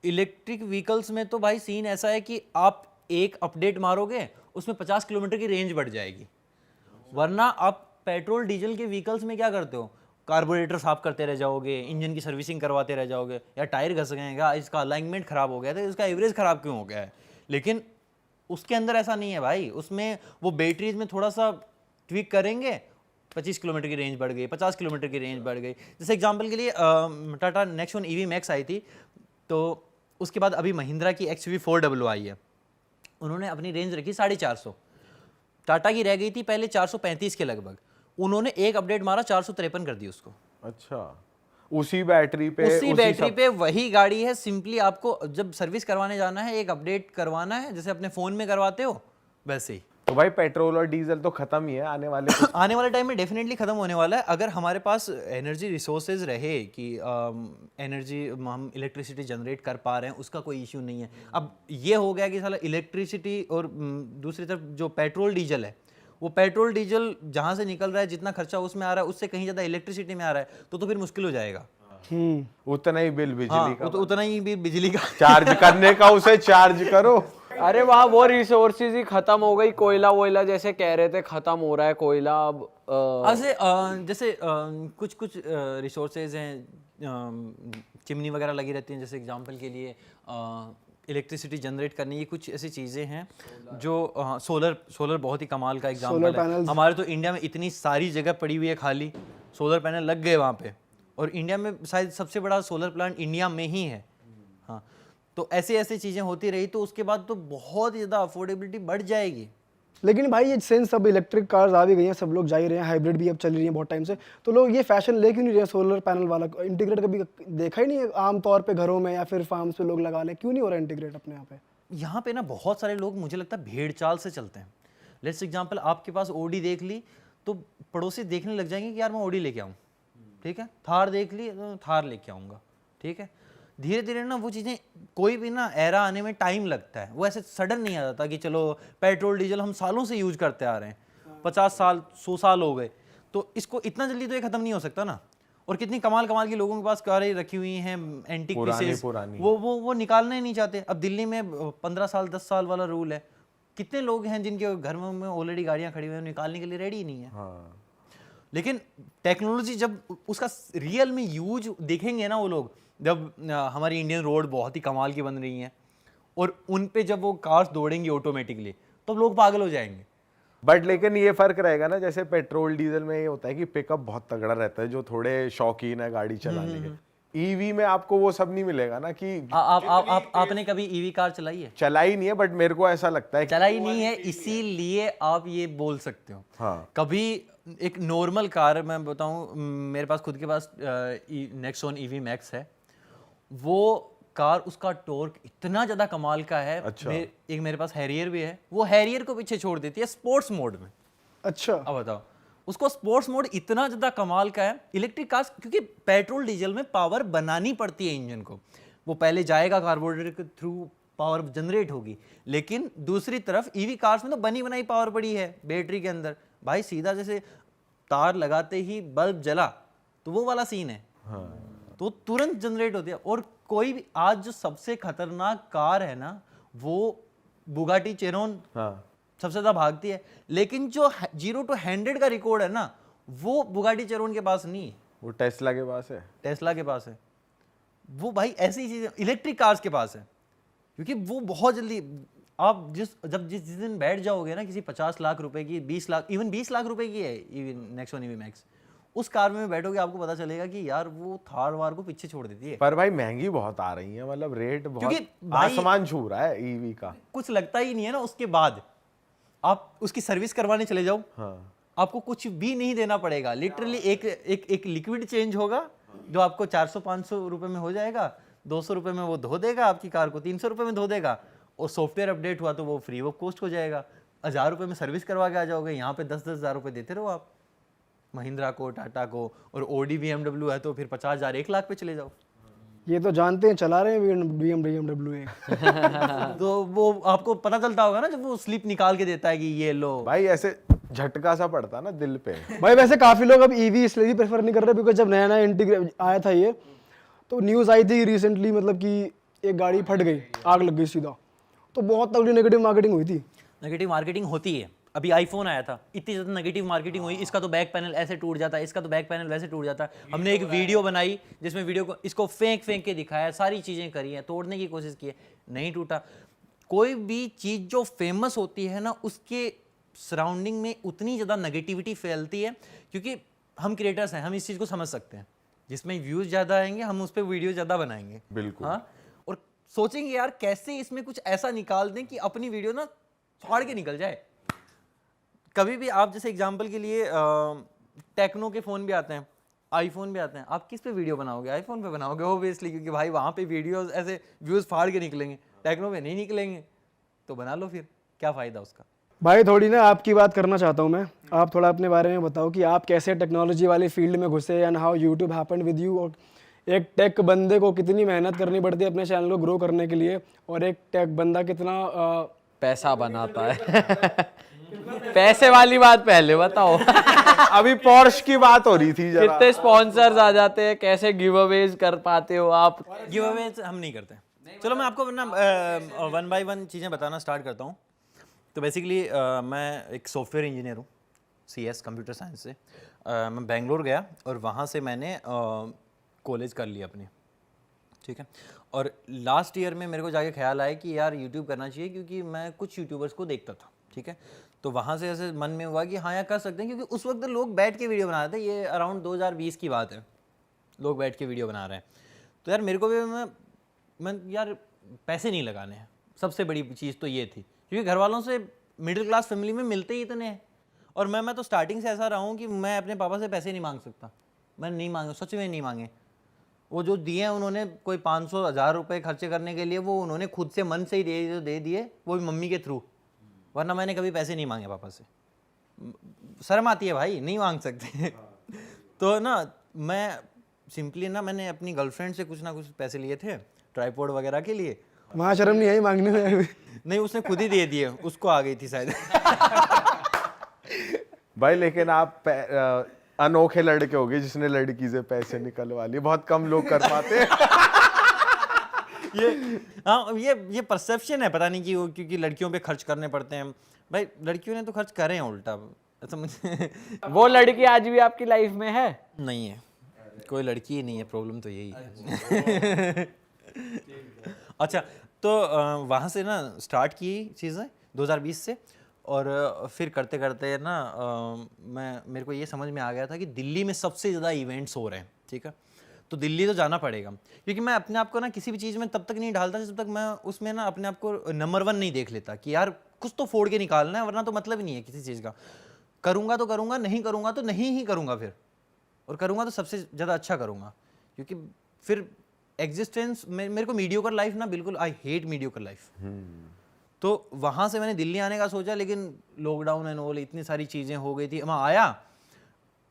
S2: इलेक्ट्रिक व्हीकल्स में तो भाई सीन ऐसा है कि आप एक अपडेट मारोगे उसमें 50 किलोमीटर की रेंज बढ़ जाएगी। वरना आप पेट्रोल डीजल के व्हीकल्स में क्या करते हो, कार्बोरेटर साफ करते रह जाओगे, इंजन की सर्विसिंग करवाते रह जाओगे, या टायर घस गए हैं, इसका अलाइनमेंट खराब हो गया तो इसका एवरेज खराब क्यों हो गया है। लेकिन उसके अंदर ऐसा नहीं है भाई, उसमें वो बैटरीज में थोड़ा सा ट्विक करेंगे, 25 किलोमीटर की रेंज बढ़ गई, 50 किलोमीटर की रेंज बढ़ गई। जैसे एग्जांपल के लिए Tata Nexon EV max I थी, तो उसके बाद अभी महिंद्रा की XUV400 आई है, उन्होंने अपनी रेंज रखी 450, टाटा की रह गई थी पहले 435 के लगभग, उन्होंने एक अपडेट मारा 453 कर दी उसको।
S4: अच्छा, उसी बैटरी पे
S2: वही गाड़ी है। सिंपली आपको जब सर्विस करवाने जाना है, एक अपडेट करवाना है, जैसे अपने फोन में करवाते हो वैसे ही।
S4: तो भाई पेट्रोल और डीजल तो खत्म ही है आने वाले
S2: आने वाले टाइम में डेफिनेटली खत्म होने वाला है, अगर हमारे पास एनर्जी रिसोर्सेज रहे कि एनर्जी हम इलेक्ट्रिसिटी जनरेट कर पा रहे हैं, उसका कोई इश्यू नहीं है। अब ये हो गया कि साला इलेक्ट्रिसिटी और दूसरी तरफ जो पेट्रोल डीजल है, वो पेट्रोल डीजल जहाँ से निकल रहा है, जितना खर्चा उसमें आ रहा है उससे कहीं ज़्यादा इलेक्ट्रिसिटी में आ रहा है, तो फिर मुश्किल हो जाएगा।
S4: उतना ही बिल बिजली का,
S2: उतना ही बिजली का
S4: चार्ज करने का, उसे चार्ज करो।
S3: अरे वहाँ वो रिसोर्सेज ही खत्म हो गई, कोयला वोयला जैसे कह रहे थे खत्म हो रहा है कोयला अब।
S2: जैसे कुछ कुछ रिसोर्सेज हैं, चिमनी वगैरह लगी रहती हैं, जैसे एग्जांपल के लिए इलेक्ट्रिसिटी जनरेट करनी, ये कुछ ऐसी चीज़ें हैं जो सोलर बहुत ही कमाल का एग्जांपल है। हमारे तो इंडिया में इतनी सारी जगह पड़ी हुई है खाली, सोलर पैनल लग गए वहाँ पे, और इंडिया में शायद सबसे बड़ा सोलर प्लांट इंडिया में ही है। हाँ, तो ऐसी ऐसी चीज़ें होती रही तो उसके बाद तो बहुत ज़्यादा अफोर्डेबिलिटी बढ़ जाएगी।
S1: लेकिन भाई ये सेंस अब इलेक्ट्रिक कार्स आ भी गई हैं, सब लोग जा ही रहे हैं, हाइब्रिड भी अब चल रही हैं बहुत टाइम से, तो लोग ये फैशन ले क्यों नहीं रहे सोलर पैनल वाला इंटीग्रेट? कभी देखा ही नहीं है आमतौर पे घरों में या फिर फार्म्स पे लोग लगा लें, क्यों नहीं हो रहा इंटीग्रेट अपने यहाँ पे?
S2: यहाँ पे ना बहुत सारे लोग मुझे लगता है भेड़ चाल से चलते हैं। लेट्स एग्जांपल, आपके पास ओडी देख ली तो पड़ोसी देखने लग जाएंगे कि यार मैं ओडी लेके आऊँ, ठीक है, थार देख ली तो थार लेके आऊँगा, ठीक है। धीरे धीरे ना वो चीज़ें, कोई भी ना एरा आने में टाइम लगता है, वो ऐसे सडन नहीं आ जाता कि चलो पेट्रोल डीजल हम सालों से यूज करते आ रहे हैं, 50 साल 100 साल हो गए, तो इसको इतना जल्दी तो ये ख़त्म नहीं हो सकता ना। और कितनी कमाल कमाल की लोगों के पास कारें रखी हुई हैं, एंटीक पीसेस, वो निकालना ही नहीं चाहते। अब दिल्ली में 15 साल 10 साल वाला रूल है, कितने लोग हैं जिनके घर में ऑलरेडी गाड़ियाँ खड़ी हुई हैं, निकालने के लिए रेडी ही नहीं है।
S4: हाँ।
S2: लेकिन टेक्नोलॉजी जब उसका रियल में यूज देखेंगे ना वो लोग, जब हमारी इंडियन रोड बहुत ही कमाल की बन रही हैं और उन पे जब वो कार्स दौड़ेंगी ऑटोमेटिकली, तो लोग पागल हो जाएंगे।
S4: बट लेकिन ये फर्क रहेगा ना, जैसे पेट्रोल डीजल में ये होता है कि पिकअप बहुत तगड़ा रहता है, जो थोड़े शौकीन है गाड़ी चलाने के। ईवी में आपको वो सब नहीं मिलेगा ना कि
S2: आपने कभी ईवी कार चलाई है?
S4: चलाई नहीं है, बट मेरे को ऐसा लगता है
S2: चलाई नहीं है, इसीलिए आप ये बोल सकते हो।
S4: हाँ।
S2: कभी एक नॉर्मल कार, मैं बताऊं, मेरे पास खुद के पास नेक्सॉन ईवी मैक्स है, वो कार, उसका टॉर्क इतना ज्यादा कमाल का है।
S4: अच्छा।
S2: एक मेरे पास हैरियर भी है, वो हैरियर को पीछे छोड़ देती है स्पोर्ट्स मोड में।
S1: अच्छा,
S2: अब बताओ, उसको स्पोर्ट्स मोड इतना ज्यादा कमाल का है। इलेक्ट्रिक कार्स, क्योंकि पेट्रोल डीजल में पावर बनानी पड़ती है इंजन को, वो पहले जाएगा कार्बोरेटर के थ्रू, पावर जनरेट होगी। लेकिन दूसरी तरफ ईवी कार्स में तो बनी बनाई पावर पड़ी है बैटरी के अंदर। भाई सीधा जैसे तार लगाते ही बल्ब जला, तो वो वाला सीन है।
S4: हाँ।
S2: तो तुरंत जनरेट होती है। और कोई भी आज जो सबसे खतरनाक कार है ना, वो बुगाटी चेरोन
S4: हाँ।
S2: सबसे ज्यादा भागती है, लेकिन जो 0 to 100 का रिकॉर्ड है ना, वो बुगाटी चेरोन के पास नहीं है,
S4: वो टेस्ला के पास है।
S2: टेस्ला के पास है। वो भाई ऐसी चीजें इलेक्ट्रिक कार्स के पास है, क्योंकि वो बहुत जल्दी आप जिस दिन बैठ जाओगे ना किसी 50 लाख रुपए की, 20 लाख, इवन 20 लाख रुपए की है नेक्सॉन ईवी मैक्स, उस कार में बैठोगे आपको पता चलेगा कि यार वो थार वार को पीछे छोड़ देती है।
S4: पर भाई महंगी बहुत आ रही है, मतलब रेट बहुत
S2: भाई
S4: आसमान छू रहा है ईवी का।
S2: कुछ लगता ही नहीं है ना। उसके बाद आप उसकी सर्विस करवाने चले जाओ,
S4: हाँ।
S2: आपको कुछ भी नहीं देना पड़ेगा। लिटरली एक लिक्विड चेंज होगा जो आपको 400-500 रुपए में हो जाएगा, 200 रुपए में वो धो देगा आपकी कार को, 300 रुपए में धो देगा, और सॉफ्टवेयर अपडेट हुआ तो वो फ्री ऑफ कॉस्ट हो जाएगा। 1000 रुपए में सर्विस करवा के आ जाओगे। यहाँ पे 10-10 हज़ार रुपए देते रहो आप महिंद्रा को, टाटा को, और ओडी BMW है तो फिर 50,000 1 लाख पे चले जाओ।
S1: ये तो जानते हैं, चला रहे हैं BMW एक।
S2: तो वो आपको पता चलता होगा ना जब वो स्लिप निकाल के देता है कि ये लो।
S4: भाई ऐसे झटका सा पड़ता ना दिल पे।
S1: भाई वैसे काफी लोग अब ईवी इसलिए भी प्रेफर नहीं कर रहे, बिकॉज जब नया नया इंटीग्रेट आया था ये, तो न्यूज़ आई थी रिसेंटली, मतलब कि एक गाड़ी फट गई, आग लग गई सीधा, तो बहुत तगड़ी नेगेटिव मार्केटिंग हुई थी।
S2: नेगेटिव मार्केटिंग होती है। अभी आईफोन आया था, इतनी ज़्यादा नेगेटिव मार्केटिंग हुई, इसका तो बैक पैनल ऐसे टूट जाता है, इसका तो बैक पैनल वैसे टूट जाता है। हमने एक वीडियो बनाई जिसमें वीडियो को इसको फेंक के दिखाया, सारी चीज़ें करी हैं, तोड़ने की कोशिश की है, नहीं टूटा। कोई भी चीज़ जो फेमस होती है ना, उसके सराउंडिंग में उतनी ज़्यादा नेगेटिविटी फैलती है, क्योंकि हम क्रिएटर्स हैं, हम इस चीज़ को समझ सकते हैं। जिसमें व्यूज़ ज़्यादा आएंगे हम उस पर वीडियो ज़्यादा बनाएंगे।
S4: बिल्कुल।
S2: हाँ, और सोचेंगे यार कैसे इसमें कुछ ऐसा निकाल दें कि अपनी वीडियो ना फाड़ के निकल जाए। कभी भी आप जैसे एग्जांपल के लिए टेक्नो के फ़ोन भी आते हैं, आईफोन भी आते हैं, आप किस पे वीडियो बनाओगे? आईफोन पे बनाओगे ऑब्वियसली, क्योंकि भाई वहाँ पे वीडियोस ऐसे व्यूज़ फाड़ के निकलेंगे, टेक्नो पे नहीं निकलेंगे। तो बना लो फिर, क्या फ़ायदा उसका।
S1: भाई थोड़ी ना आपकी बात करना चाहता हूँ मैं, आप थोड़ा अपने बारे में बताओ कि आप कैसे टेक्नोलॉजी वाली फील्ड में घुसे and how YouTube happened with you, और एक टेक बंदे को कितनी मेहनत करनी पड़ती है अपने चैनल को ग्रो करने के लिए, और एक टेक बंदा कितना
S3: पैसा बनाता है। पैसे वाली बात पहले बताओ।
S4: अभी पॉर्श की बात हो रही थी जरा।
S3: कितने स्पॉन्सर्स आ जाते हैं, कैसे गिव अवेज कर पाते हो आप?
S2: गिव अवे हम नहीं करते। चलो मैं आपको ना 1 by 1 चीज़ें बताना स्टार्ट करता हूँ। तो बेसिकली मैं एक सॉफ्टवेयर इंजीनियर हूँ, CS कंप्यूटर साइंस से। मैं बेंगलोर गया और वहाँ से मैंने कॉलेज कर लिया अपनी, ठीक है। और लास्ट ईयर में मेरे को जाके ख्याल आया कि यार यूट्यूब करना चाहिए, क्योंकि मैं कुछ यूट्यूबर्स को देखता था, ठीक है। तो वहाँ से ऐसे मन में हुआ कि हाँ यार कर सकते हैं, क्योंकि उस वक्त लोग बैठ के वीडियो बना रहे थे। ये अराउंड 2020 की बात है, लोग बैठ के वीडियो बना रहे हैं। तो यार मेरे को भी मैं यार पैसे नहीं लगाने हैं, सबसे बड़ी चीज़ तो ये थी, क्योंकि घर वालों से मिडिल क्लास फैमिली में मिलते ही इतने हैं। और मैं तो स्टार्टिंग से ऐसा रहा हूँ कि मैं अपने पापा से पैसे नहीं मांग सकता, मैंने नहीं मांगे, सच में नहीं मांगे। वो जो दिए हैं उन्होंने कोई 500-1000 रुपये खर्चे करने के लिए, वो उन्होंने खुद से मन से ही दे दिए, वो भी मम्मी के थ्रू, वरना मैंने कभी पैसे नहीं मांगे पापा से। शर्म आती है भाई, नहीं मांग सकते। तो ना मैं सिंपली ना मैंने अपनी गर्लफ्रेंड से कुछ ना कुछ पैसे लिए थे ट्राइपॉड वगैरह के लिए।
S1: वहाँ शर्म नहीं आई मांगने में?
S2: नहीं, उसने खुद ही दे दिए, उसको आ गई थी शायद।
S4: भाई लेकिन आप अनोखे लड़के हो गए जिसने लड़की से पैसे निकलवा लिए, बहुत कम लोग कर पाते हैं।
S2: ये परसेप्शन है, पता नहीं क्यों, क्योंकि लड़कियों पे खर्च करने पड़ते हैं। भाई लड़कियों ने तो खर्च करे हैं उल्टा, ऐसा मुझे।
S3: वो लड़की आज भी आपकी लाइफ में है?
S2: नहीं है, कोई लड़की ही नहीं है, प्रॉब्लम तो यही है। अच्छा, तो वहाँ से ना स्टार्ट की चीज़ें 2020 से, और फिर करते करते ना मेरे को ये समझ में आ गया था कि दिल्ली में सबसे ज़्यादा इवेंट्स हो रहे हैं, ठीक है। तो दिल्ली तो जाना पड़ेगा, क्योंकि मैं अपने आप को ना किसी भी चीज़ में तब तक नहीं डालता जब तक मैं उसमें ना अपने आप को नंबर 1 नहीं देख लेता कि यार कुछ तो फोड़ के निकालना है, वरना तो मतलब ही नहीं है किसी चीज़ का। करूँगा तो करूँगा, नहीं करूँगा तो नहीं ही करूँगा फिर, और करूँगा तो सबसे ज़्यादा अच्छा करूँगा, क्योंकि फिर एग्जिस्टेंस मेरे को मीडियोकर लाइफ ना, बिल्कुल आई हेट मीडियोकर लाइफ। तो वहाँ से मैंने दिल्ली आने का सोचा, लेकिन लॉकडाउन एंड ऑल इतनी सारी चीज़ें हो गई थी। मैं आया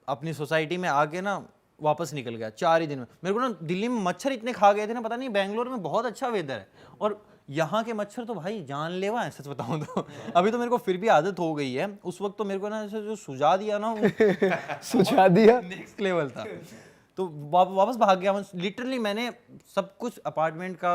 S2: अपनी सोसाइटी में, आके ना वापस निकल गया 4 ही दिन में। मेरे को ना दिल्ली में मच्छर इतने खा गए थे ना, पता नहीं। बेंगलोर में बहुत अच्छा वेदर है, और यहाँ के मच्छर तो भाई जानलेवा है सच बताऊं तो। अभी तो मेरे को फिर भी आदत हो गई है, उस वक्त तो मेरे को ना ऐसे जो सुझा दिया ना
S1: सुझा दिया।
S2: नेक्स्ट लेवल था। तो वापस भाग गया मैं, लिटरली मैंने सब कुछ अपार्टमेंट का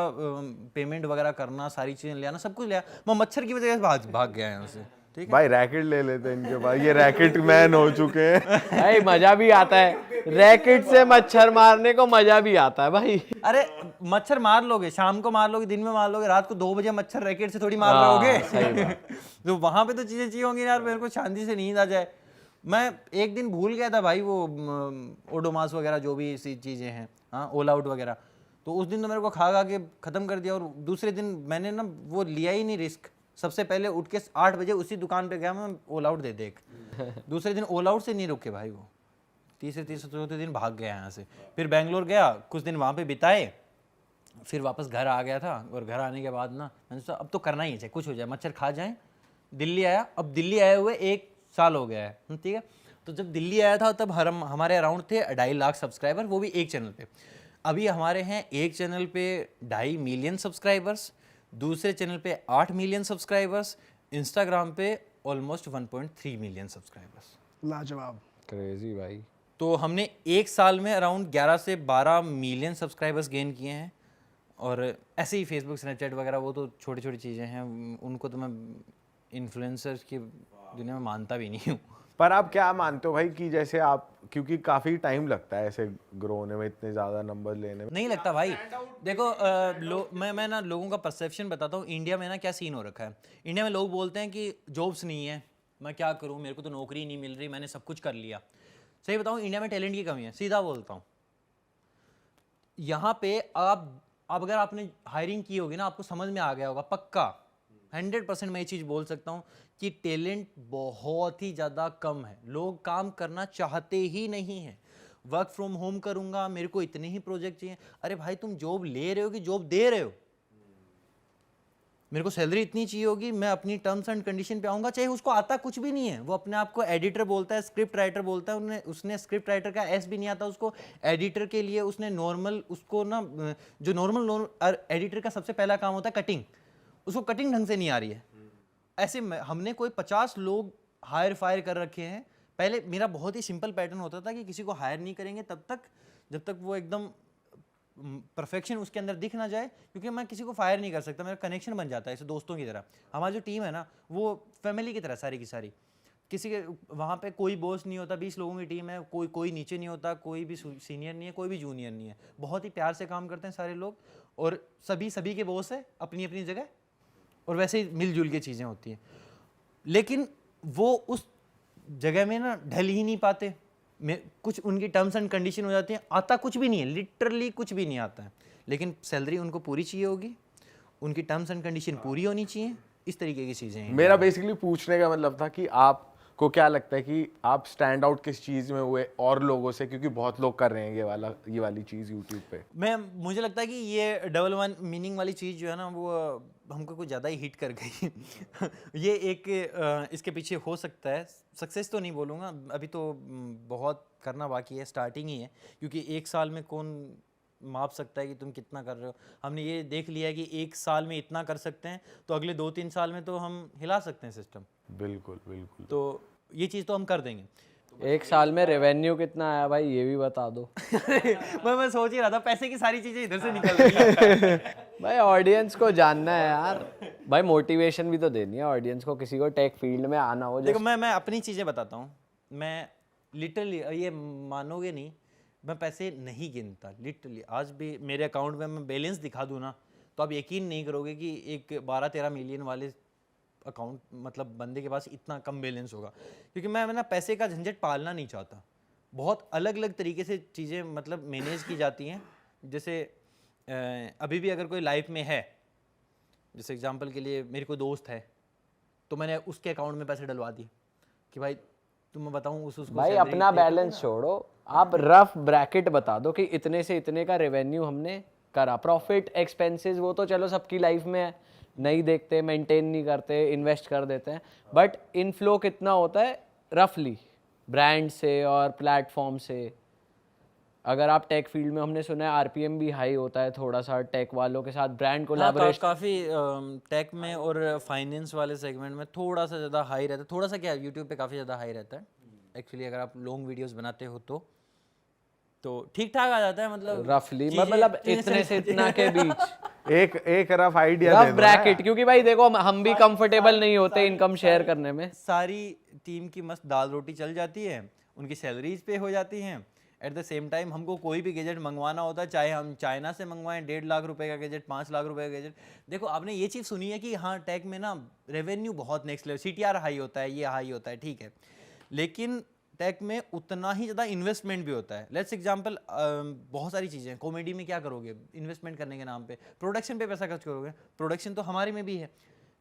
S2: पेमेंट वगैरह करना, सारी चीजें ले आना, सब कुछ लिया, मैं मच्छर की वजह से भाग गया यहाँ से। ठीक है
S4: भाई रैकेट ले लेते हैं इनके पास, ये रैकेट मैन हो चुके हैं।
S3: भाई मजा भी आता है, रैकेट से मच्छर मारने को मजा भी आता है भाई।
S2: अरे मच्छर मार लोगे, शाम को मार लोगे, दिन में मार लोगे, रात को 2 बजे मच्छर रैकेट से थोड़ी मार रहे होगे। तो वहां पे तो चीजें चाहिए होंगी यार, मेरे को शांति से नींद आ जाए। मैं एक दिन भूल गया था भाई वो ओडोमास वगैरह जो भी ऐसी चीजें हैं, हाँ ऑल आउट वगैरह, तो उस दिन तो मेरे को खा के खत्म कर दिया। और दूसरे दिन मैंने ना वो लिया ही नहीं रिस्क, सबसे पहले उठ के 8 बजे उसी दुकान पे गया मैं, ऑल आउट दे देख। दूसरे दिन ऑल आउट से नहीं रुके भाई वो, तीसरे चौथे दिन भाग गया यहाँ से। फिर बेंगलोर गया, कुछ दिन वहाँ पे बिताए, फिर वापस घर आ गया था। और घर आने के बाद ना मैंने सोचा अब तो करना ही है, चाहे कुछ हो जाए, मच्छर खा जाए। दिल्ली आया, अब दिल्ली आए हुए 1 साल हो गया है, ठीक है। तो जब दिल्ली आया था तब हमारे अराउंड थे 2.5 लाख सब्सक्राइबर, वो भी एक चैनल पे। अभी हमारे हैं एक चैनल पे 2.5 मिलियन सब्सक्राइबर्स, दूसरे चैनल पे 8 मिलियन सब्सक्राइबर्स, इंस्टाग्राम पे ऑलमोस्ट 1.3 मिलियन सब्सक्राइबर्स।
S1: लाजवाब।
S3: क्रेजी भाई।
S2: तो हमने एक साल में अराउंड 11 से 12 मिलियन सब्सक्राइबर्स गेन किए हैं। और ऐसे ही फेसबुक, स्नैपचैट वगैरह वो तो छोटी छोटी चीज़ें हैं, उनको तो मैं इन्फ्लुएंसर्स की दुनिया में मानता भी नहीं हूँ।
S4: पर आप क्या मानते हो भाई कि जैसे आप, क्योंकि काफी टाइम लगता है ऐसे ग्रो होने में, इतने ज्यादा नंबर लेने में?
S2: नहीं लगता भाई, देखो मैं ना लोगों का परसेप्शन बताता हूँ। इंडिया में ना क्या सीन हो रखा है, इंडिया में लोग बोलते हैं कि जॉब्स नहीं है, मैं क्या करूँ, मेरे को तो नौकरी नहीं मिल रही, मैंने सब कुछ कर लिया। सही बताऊँ, इंडिया में टैलेंट की कमी है, सीधा बोलता हूँ। यहाँ पे आप अगर आपने हायरिंग की होगी ना, आपको समझ में आ गया होगा पक्का, 100% मैं ये चीज़ बोल सकता हूँ कि टैलेंट बहुत ही ज़्यादा कम है। लोग काम करना चाहते ही नहीं हैं। वर्क फ्रॉम होम करूँगा, मेरे को इतने ही प्रोजेक्ट चाहिए। अरे भाई तुम जॉब ले रहे हो कि जॉब दे रहे हो? मेरे को सैलरी इतनी चाहिए होगी, मैं अपनी टर्म्स एंड कंडीशन पे आऊँगा, चाहे उसको आता कुछ भी नहीं है। वो अपने आप को एडिटर बोलता है, स्क्रिप्ट राइटर बोलता है, उसने स्क्रिप्ट राइटर का एस भी नहीं आता उसको। एडिटर के लिए उसने नॉर्मल, उसको ना जो नॉर्मल एडिटर का सबसे पहला काम होता है कटिंग, उसको कटिंग ढंग से नहीं आ रही है। ऐसे हमने कोई 50 लोग हायर फायर कर रखे हैं। पहले मेरा बहुत ही सिंपल पैटर्न होता था कि किसी को हायर नहीं करेंगे तब तक जब तक वो एकदम परफेक्शन उसके अंदर दिख ना जाए, क्योंकि मैं किसी को फायर नहीं कर सकता, मेरा कनेक्शन बन जाता है ऐसे दोस्तों की तरह। हमारी जो टीम है ना वो फैमिली की तरह सारी की सारी, किसी के वहाँ पे कोई बॉस नहीं होता। 20 लोगों की टीम है, कोई नीचे नहीं होता, कोई भी सीनियर नहीं है, कोई भी जूनियर नहीं है। बहुत ही प्यार से काम करते हैं सारे लोग, और सभी के बॉस है अपनी अपनी जगह, और वैसे ही मिलजुल के चीज़ें होती हैं। लेकिन वो उस जगह में ना ढल ही नहीं पाते। कुछ उनकी टर्म्स एंड कंडीशन हो जाती हैं, आता कुछ भी नहीं है, लिटरली कुछ भी नहीं आता है, लेकिन सैलरी उनको पूरी चाहिए होगी, उनकी टर्म्स एंड कंडीशन पूरी होनी चाहिए, इस तरीके की चीज़ें हैं।
S4: मेरा बेसिकली पूछने का मतलब था कि आपको क्या लगता है कि आप स्टैंड आउट किस चीज़ में हुए और लोगों से, क्योंकि बहुत लोग कर रहे हैं ये वाली चीज़ यूट्यूब पे।
S2: मुझे लगता है कि ये डबल वन मीनिंग वाली चीज़ जो है ना वो हमको कुछ ज़्यादा ही हिट कर गई। ये एक इसके पीछे हो सकता है, सक्सेस तो नहीं बोलूँगा, अभी तो बहुत करना बाकी है, स्टार्टिंग ही है, क्योंकि 1 साल में कौन माप सकता है कि तुम कितना कर रहे हो। हमने ये देख लिया कि 1 साल में इतना कर सकते हैं, तो अगले 2-3 साल में तो हम हिला सकते हैं सिस्टम।
S4: बिल्कुल बिल्कुल।
S2: तो ये चीज़ तो हम कर देंगे।
S3: 1 साल में रेवेन्यू कितना आया भाई, ये भी बता दो।
S2: मैं सोच ही रहा था, पैसे की सारी चीज़ें इधर से निकल रही हैं।
S3: भाई ऑडियंस को जानना है यार, भाई मोटिवेशन भी तो देनी है ऑडियंस को, किसी को टेक फील्ड में आना हो।
S2: देखो मैं अपनी चीज़ें बताता हूँ। मैं लिटरली, ये मानोगे नहीं, मैं पैसे नहीं गिनता लिटरली। आज भी मेरे अकाउंट में मैं बैलेंस दिखा दूँ ना, तो आप यकीन नहीं करोगे कि एक 12-13 मिलियन वाले अकाउंट मतलब बंदे के पास इतना कम बैलेंस होगा। क्योंकि मैं ना पैसे का झंझट पालना नहीं चाहता। बहुत अलग अलग तरीके से चीज़ें मतलब मैनेज की जाती हैं। जैसे अभी भी अगर कोई लाइफ में है, जैसे एग्जांपल के लिए मेरे कोई दोस्त है, तो मैंने उसके अकाउंट में पैसे डलवा दिए कि भाई तुम्हें बताऊं उसको
S3: भाई अपना बैलेंस छोड़ो, आप रफ ब्रैकेट बता दो कि इतने से इतने का रेवेन्यू हमने करा। प्रॉफिट एक्सपेंसेस वो तो चलो सबकी लाइफ में है, नहीं देखते, मेंटेन नहीं करते, इन्वेस्ट कर देते हैं, बट इनफ्लो कितना होता है रफली ब्रांड से और प्लेटफॉर्म से, अगर आप टेक फील्ड में, हमने सुना है आरपीएम भी हाई होता है थोड़ा सा टेक वालों के साथ, ब्रांड
S2: हाँ,
S3: कोलैबोरेशन।
S2: काफ़ी टेक में और फाइनेंस वाले सेगमेंट में थोड़ा सा ज़्यादा हाई रहता है, थोड़ा सा क्या यूट्यूब पे काफ़ी ज़्यादा हाई रहता है एक्चुअली। अगर आप लॉन्ग वीडियोस बनाते हो तो ठीक ठाक आ जाता है, मतलब
S3: रफली,
S2: चीज़ें
S3: मतलब
S2: इतने
S3: इतने से इतना के बीच
S4: एक रफ आइडिया दे
S3: रफ
S4: दो ना
S3: ब्रैकेट, क्योंकि भाई देखो हम भी कंफर्टेबल नहीं होते इनकम शेयर करने में।
S2: सारी टीम की मस्त दाल रोटी चल जाती है, उनकी सैलरीज पे हो जाती हैं। एट द सेम टाइम हमको कोई भी गैजेट मंगवाना होता है, चाहे हम चाइना से मंगवाएं 1.5 लाख रुपए का गैजेट, 5 लाख रुपए का गैजेट। देखो आपने ये चीज़ सुनी है कि हाँ टेक में ना रेवेन्यू बहुत नेक्स्ट लेवल, CTR हाई होता है, ये हाई होता है, ठीक है, लेकिन टेक में उतना ही ज़्यादा इन्वेस्टमेंट भी होता है। लेट्स एग्जांपल, बहुत सारी चीज़ें, कॉमेडी में क्या करोगे इन्वेस्टमेंट करने के नाम पे, प्रोडक्शन पे पैसा खर्च करोगे, प्रोडक्शन तो हमारे में भी है,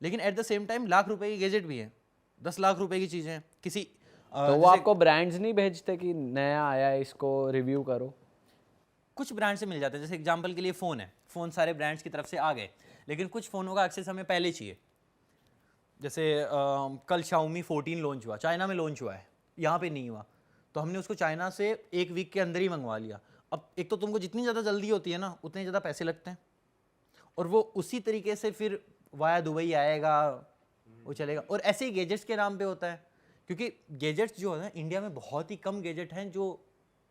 S2: लेकिन at the same time lakh रुपए की गैजेट भी है, 10 लाख रुपए की चीज़ें किसी
S3: तो वो आपको ब्रांड्स नहीं भेजते कि नया आया है इसको रिव्यू करो?
S2: कुछ ब्रांड से मिल जाते हैं। जैसे एग्जांपल के लिए फ़ोन है, फ़ोन सारे ब्रांड्स की तरफ से आ गए, लेकिन कुछ फ़ोनों का एक्सेस हमें पहले चाहिए। जैसे कल Xiaomi 14 लॉन्च हुआ, चाइना में लॉन्च हुआ है, यहाँ पे नहीं हुआ, तो हमने उसको चाइना से 1 वीक के अंदर ही मंगवा लिया। अब एक तो तुमको जितनी ज़्यादा जल्दी होती है ना, उतने ज़्यादा पैसे लगते हैं, और वो उसी तरीके से फिर वाया दुबई आएगा, वो चलेगा। और ऐसे ही गैजेट्स के नाम पे होता है, क्योंकि गैजेट्स जो है ना, इंडिया में बहुत ही कम गैजेट हैं जो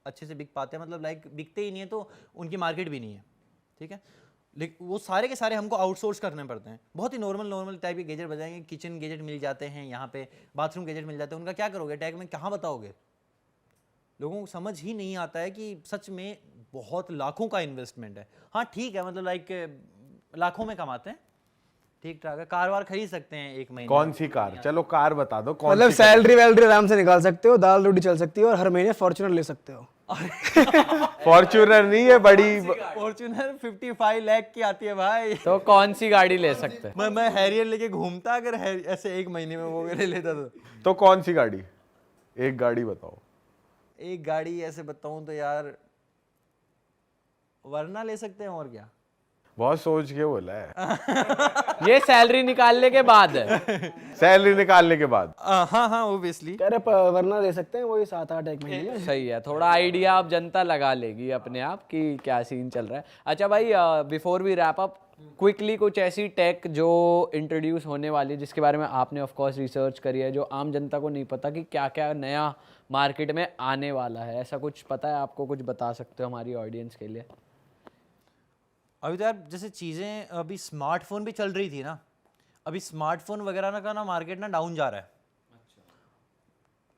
S2: अच्छे से बिक पाते हैं, मतलब लाइक बिकते ही नहीं है, तो उनकी मार्केट भी नहीं है, ठीक है। लेकिन वो सारे के सारे हमको आउटसोर्स करने पड़ते हैं। बहुत ही नॉर्मल टाइप के गैजेट बजाएंगे, किचन गैजेट मिल जाते हैं यहाँ पे, बाथरूम गैजेट मिल जाते हैं, उनका क्या करोगे टैग में, कहाँ बताओगे? लोगों को समझ ही नहीं आता है कि सच में बहुत लाखों का इन्वेस्टमेंट है। हाँ ठीक है, मतलब लाइक लाखों में कमाते हैं, ठीक ठाक है, कार वार खरीद सकते हैं एक महीने।
S4: कौन सी कार? चलो कार बता दो कौन
S1: मतलब
S4: सी
S1: सैलरी वैलरी आराम से निकाल सकते हो, दाल रोटी चल सकती है, और हर महीने फॉर्च्यूनर ले सकते हो।
S4: फॉर्च्यूनर नहीं है बड़ी
S2: फॉर्च्यूनर 55 लाख की आती है भाई।
S3: तो कौन सी गाड़ी ले सकते हैं?
S2: मैं हैरियर लेके घूमता, अगर ऐसे एक महीने में वो ले लेता
S4: तो कौन सी गाड़ी? एक गाड़ी बताओ।
S2: एक गाड़ी ऐसे बताऊं तो यार वरना ले सकते हैं, और क्या।
S4: बहुत सोच के बोला है।
S3: ये सैलरी निकालने के बाद है।
S4: सैलरी निकालने के बाद।
S2: हाँ ओब्वियसली।
S1: कह रहे वरना ले सकते हैं, वही 7-8 एक महीने में।
S3: सही है, थोड़ा आइडिया आप जनता लगा लेगी अपने आप कि क्या सीन चल रहा है। अच्छा भाई, before we wrap up, quickly कुछ ऐसी टेक जो इंट्रोड्यूस होने वाली है जिसके बारे में आपने ऑफ कोर्स रिसर्च करी है, जो आम जनता को नहीं पता कि क्या क्या नया मार्केट में आने वाला है, ऐसा कुछ पता है आपको? कुछ बता सकते हो हमारी ऑडियंस के लिए?
S2: अभी तो यार जैसे चीज़ें, अभी स्मार्टफोन भी चल रही थी ना, अभी स्मार्टफोन वगैरह का ना मार्केट ना डाउन जा रहा है।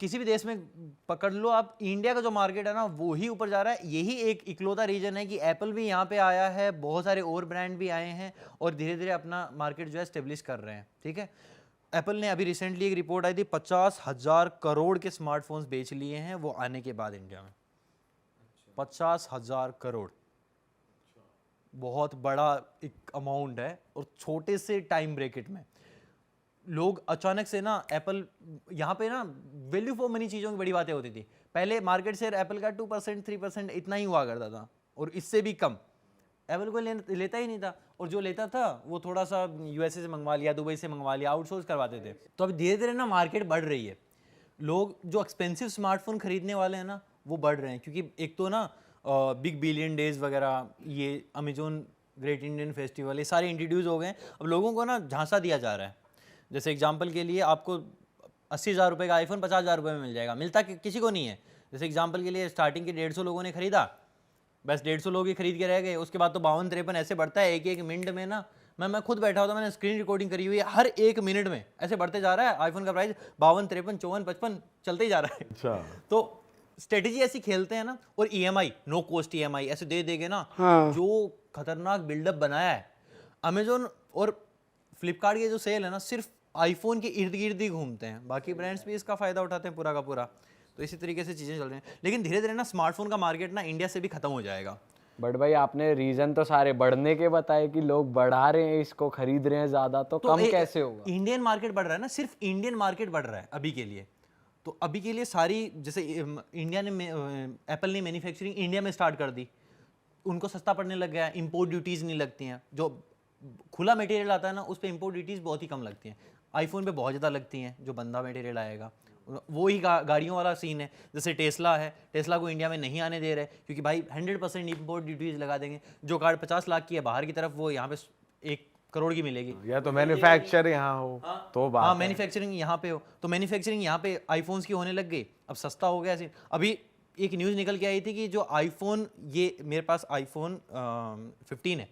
S2: किसी भी देश में पकड़ लो आप, इंडिया का जो मार्केट है ना वो ही ऊपर जा रहा है। यही एक इकलौता रीजन है कि एप्पल भी यहाँ पे आया है, बहुत सारे और ब्रांड भी आए हैं और धीरे धीरे अपना मार्केट जो है स्टेब्लिश कर रहे हैं, ठीक है। एप्पल ने अभी रिसेंटली एक रिपोर्ट आई थी, 50,000 करोड़ के स्मार्टफोन्स बेच लिए हैं वो आने के बाद इंडिया में। 50,000 करोड़, बहुत बड़ा एक अमाउंट है, और छोटे से टाइम ब्रेकेट में लोग अचानक से ना, एप्पल यहाँ पे ना वैल्यू फॉर मनी चीज़ों की बड़ी बातें होती थी। पहले मार्केट शेयर एप्पल का 2% 3% इतना ही हुआ करता था, और इससे भी कम एप्पल को लेता ही नहीं था, और जो लेता था वो थोड़ा सा USA से मंगवा लिया, दुबई से मंगवा लिया, आउटसोर्स करवाते थे। तो अब धीरे धीरे ना मार्केट बढ़ रही है, लोग जो एक्सपेंसिव स्मार्टफोन खरीदने वाले हैं ना वो बढ़ रहे हैं, क्योंकि एक तो ना बिग बिलियन डेज वगैरह, ये अमेजोन ग्रेट इंडियन फेस्टिवल, ये सारे इंट्रोड्यूस हो गए। अब लोगों को ना झांसा दिया जा रहा है। जैसे एग्जांपल के लिए आपको 80,000 रुपये का आईफोन 50,000 रुपये में मिल जाएगा, मिलता किसी को नहीं है। जैसे एग्जांपल के लिए स्टार्टिंग के 150 लोगों ने खरीदा, बस 150 लोग ही खरीद के रह गए, उसके बाद तो 52-53 ऐसे बढ़ता है, एक मिनट में ना, मैं खुद बैठा होता, मैंने स्क्रीन रिकॉर्डिंग करी हुई है, हर एक मिनट में ऐसे बढ़ते जा रहा है आईफोन का प्राइस, 52, 53, 54, 55 चलते ही जा रहा है।
S4: अच्छा,
S2: तो स्ट्रेटेजी ऐसी खेलते हैं ना, और EMI, नो कॉस्ट EMI ऐसे दे देंगे ना,
S1: हाँ।
S2: जो खतरनाक बिल्डअप बनाया है अमेजोन और फ्लिपकार्ट के जो सेल है ना, सिर्फ आईफोन के इर्द गिर्द ही घूमते हैं, बाकी ब्रांड्स भी इसका फायदा उठाते हैं पूरा का पूरा। तो इसी तरीके से चीज़ें चल रही हैं, लेकिन धीरे धीरे ना स्मार्टफोन का मार्केट ना इंडिया से भी खत्म हो जाएगा।
S3: बट भाई आपने रीजन तो सारे बढ़ने के बताए कि लोग बढ़ा रहे हैं, इसको खरीद रहे हैं ज्यादा, तो कम कैसे होगा?
S2: इंडियन मार्केट बढ़ रहा है ना, सिर्फ इंडियन मार्केट बढ़ रहा है अभी के लिए। तो अभी के लिए सारी, जैसे इंडिया ने, एप्पल ने मैन्युफैक्चरिंग इंडिया में स्टार्ट कर दी, उनको सस्ता पड़ने लग गया, इंपोर्ट ड्यूटीज़ नहीं लगती हैं, जो खुला मटेरियल आता है ना उस पर इंपोर्ट ड्यूटीज़ बहुत ही कम लगती हैं। आईफोन पे बहुत ज़्यादा लगती हैं जो बंदा मटेरियल आएगा, वो ही गाड़ियों वाला सीन है। जैसे टेस्ला है, टेस्ला को इंडिया में नहीं आने दे रहे क्योंकि भाई 100% इंपोर्ट ड्यूटीज लगा देंगे। जो कार 50 लाख की है बाहर की तरफ, वो यहाँ पे 1 करोड़ की मिलेगी।
S4: या तो मैन्युफैक्चर यहाँ हो तो बात
S2: हाँ,
S4: है।
S2: मैन्युफैक्चरिंग यहाँ पे हो, तो मैन्युफैक्चरिंग यहाँ पे आईफोन्स की होने लग गई, अब सस्ता हो गया सीन। अभी एक न्यूज़ निकल के आई थी कि जो आईफोन, ये मेरे पास आईफोन 15 है,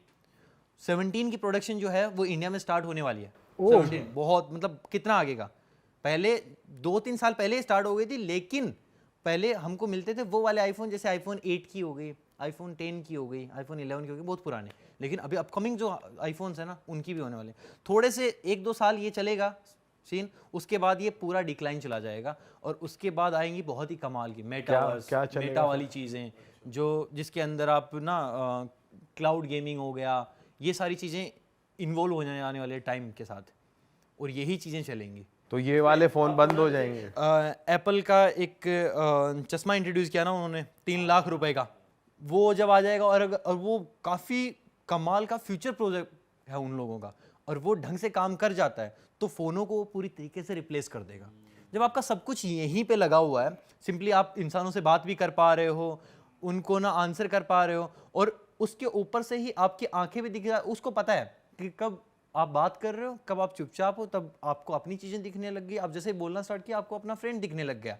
S2: 17 की प्रोडक्शन जो है वो इंडिया में स्टार्ट होने वाली है। 17 बहुत मतलब कितना आगे का, पहले 2-3 साल पहले स्टार्ट हो गई थी, लेकिन पहले हमको मिलते थे वो वाले आईफोन, जैसे आईफोन 8 की हो गई, आईफोन 10 की हो गई, आईफोन 11 की हो गई, बहुत पुराने। लेकिन अभी अपकमिंग जो आईफोन्स है ना, उनकी भी होने वाले। थोड़े से 1-2 साल ये चलेगा सीन, उसके बाद ये पूरा डिक्लाइन चला जाएगा और उसके बाद आएंगी बहुत ही कमाल की मेटावर्स,
S4: क्या चलेगा
S2: मेटा वाली चीज़ें, जो जिसके अंदर आप ना क्लाउड गेमिंग हो गया, ये सारी चीज़ें इन्वॉल्व हो जाने आने वाले टाइम के साथ, और यही चीज़ें चलेंगी।
S4: तो ये वाले फोन बंद हो जाएंगे।
S2: एप्पल का एक चश्मा इंट्रोड्यूस किया ना उन्होंने 3 लाख रुपए का, वो जब आ जाएगा और वो काफ़ी कमाल का फ्यूचर प्रोजेक्ट है उन लोगों का, और वो ढंग से काम कर जाता है तो फ़ोनों को पूरी तरीके से रिप्लेस कर देगा। जब आपका सब कुछ यहीं पे लगा हुआ है, सिंपली आप इंसानों से बात भी कर पा रहे हो, उनको ना आंसर कर पा रहे हो, और उसके ऊपर से ही आपकी आंखें भी दिख रहा है, उसको पता है कि कब आप बात कर रहे हो, कब आप चुपचाप हो, तब आपको अपनी चीज़ें दिखने लग गई। आप जैसे बोलना स्टार्ट किया, आपको अपना फ्रेंड दिखने लग गया,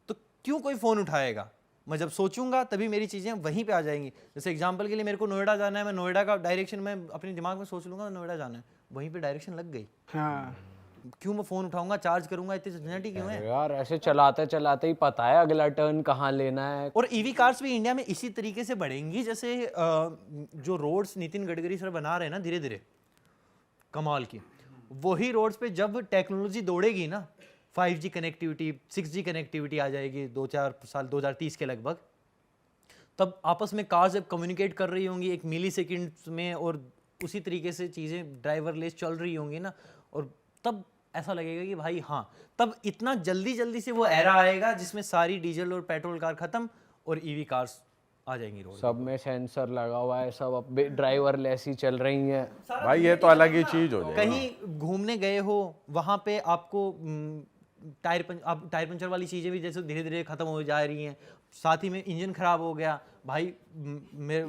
S2: तो क्यों कोई फ़ोन उठाएगा? मैं जब सोचूंगा तभी मेरी चीज़ें वहीं पे आ जाएंगी। जैसे एग्जांपल के लिए मेरे को नोएडा जाना है, मैं नोएडा का डायरेक्शन मैं अपने दिमाग में सोच लूँगा, नोएडा जाना है, वहीं पे डायरेक्शन लग गई।
S1: हाँ,
S2: क्यों मैं फ़ोन उठाऊंगा, चार्ज करूंगा, इतनी झंझट ही क्यों है?
S3: यार ऐसे चलाते चलाते ही पता है अगला टर्न कहाँ लेना है।
S2: और ईवी कार्स भी इंडिया में इसी तरीके से बढ़ेंगी, जैसे जो रोड्स नितिन गडकरी सर बना रहे हैं ना धीरे धीरे, कमाल की, वही रोड्स पे जब टेक्नोलॉजी दौड़ेगी ना, 5G कनेक्टिविटी, 6G कनेक्टिविटी आ जाएगी 2-4 साल 2030 के लगभग, तब आपस में कार्स जब कम्युनिकेट कर रही होंगी 1 मिली सेकेंड्स में, और उसी तरीके से चीज़ें ड्राइवरलेस चल रही होंगी ना, और तब ऐसा लगेगा कि भाई हाँ, तब इतना जल्दी जल्दी से वो एरा आएगा जिसमें सारी डीजल और पेट्रोल कार खत्म और ईवी कार्स आ जाएंगी रोड।
S3: सब में सेंसर लगा हुआ है, सब अब ड्राइवर लेस ही चल रही हैं।
S4: भाई ये तो अलग ही चीज हो जाएगी।
S2: कहीं घूमने गए हो, वहाँ पे आपको टायर पंचर वाली चीज़ें भी जैसे धीरे धीरे खत्म हो जा रही हैं। साथ ही में इंजन खराब हो गया, भाई मेरे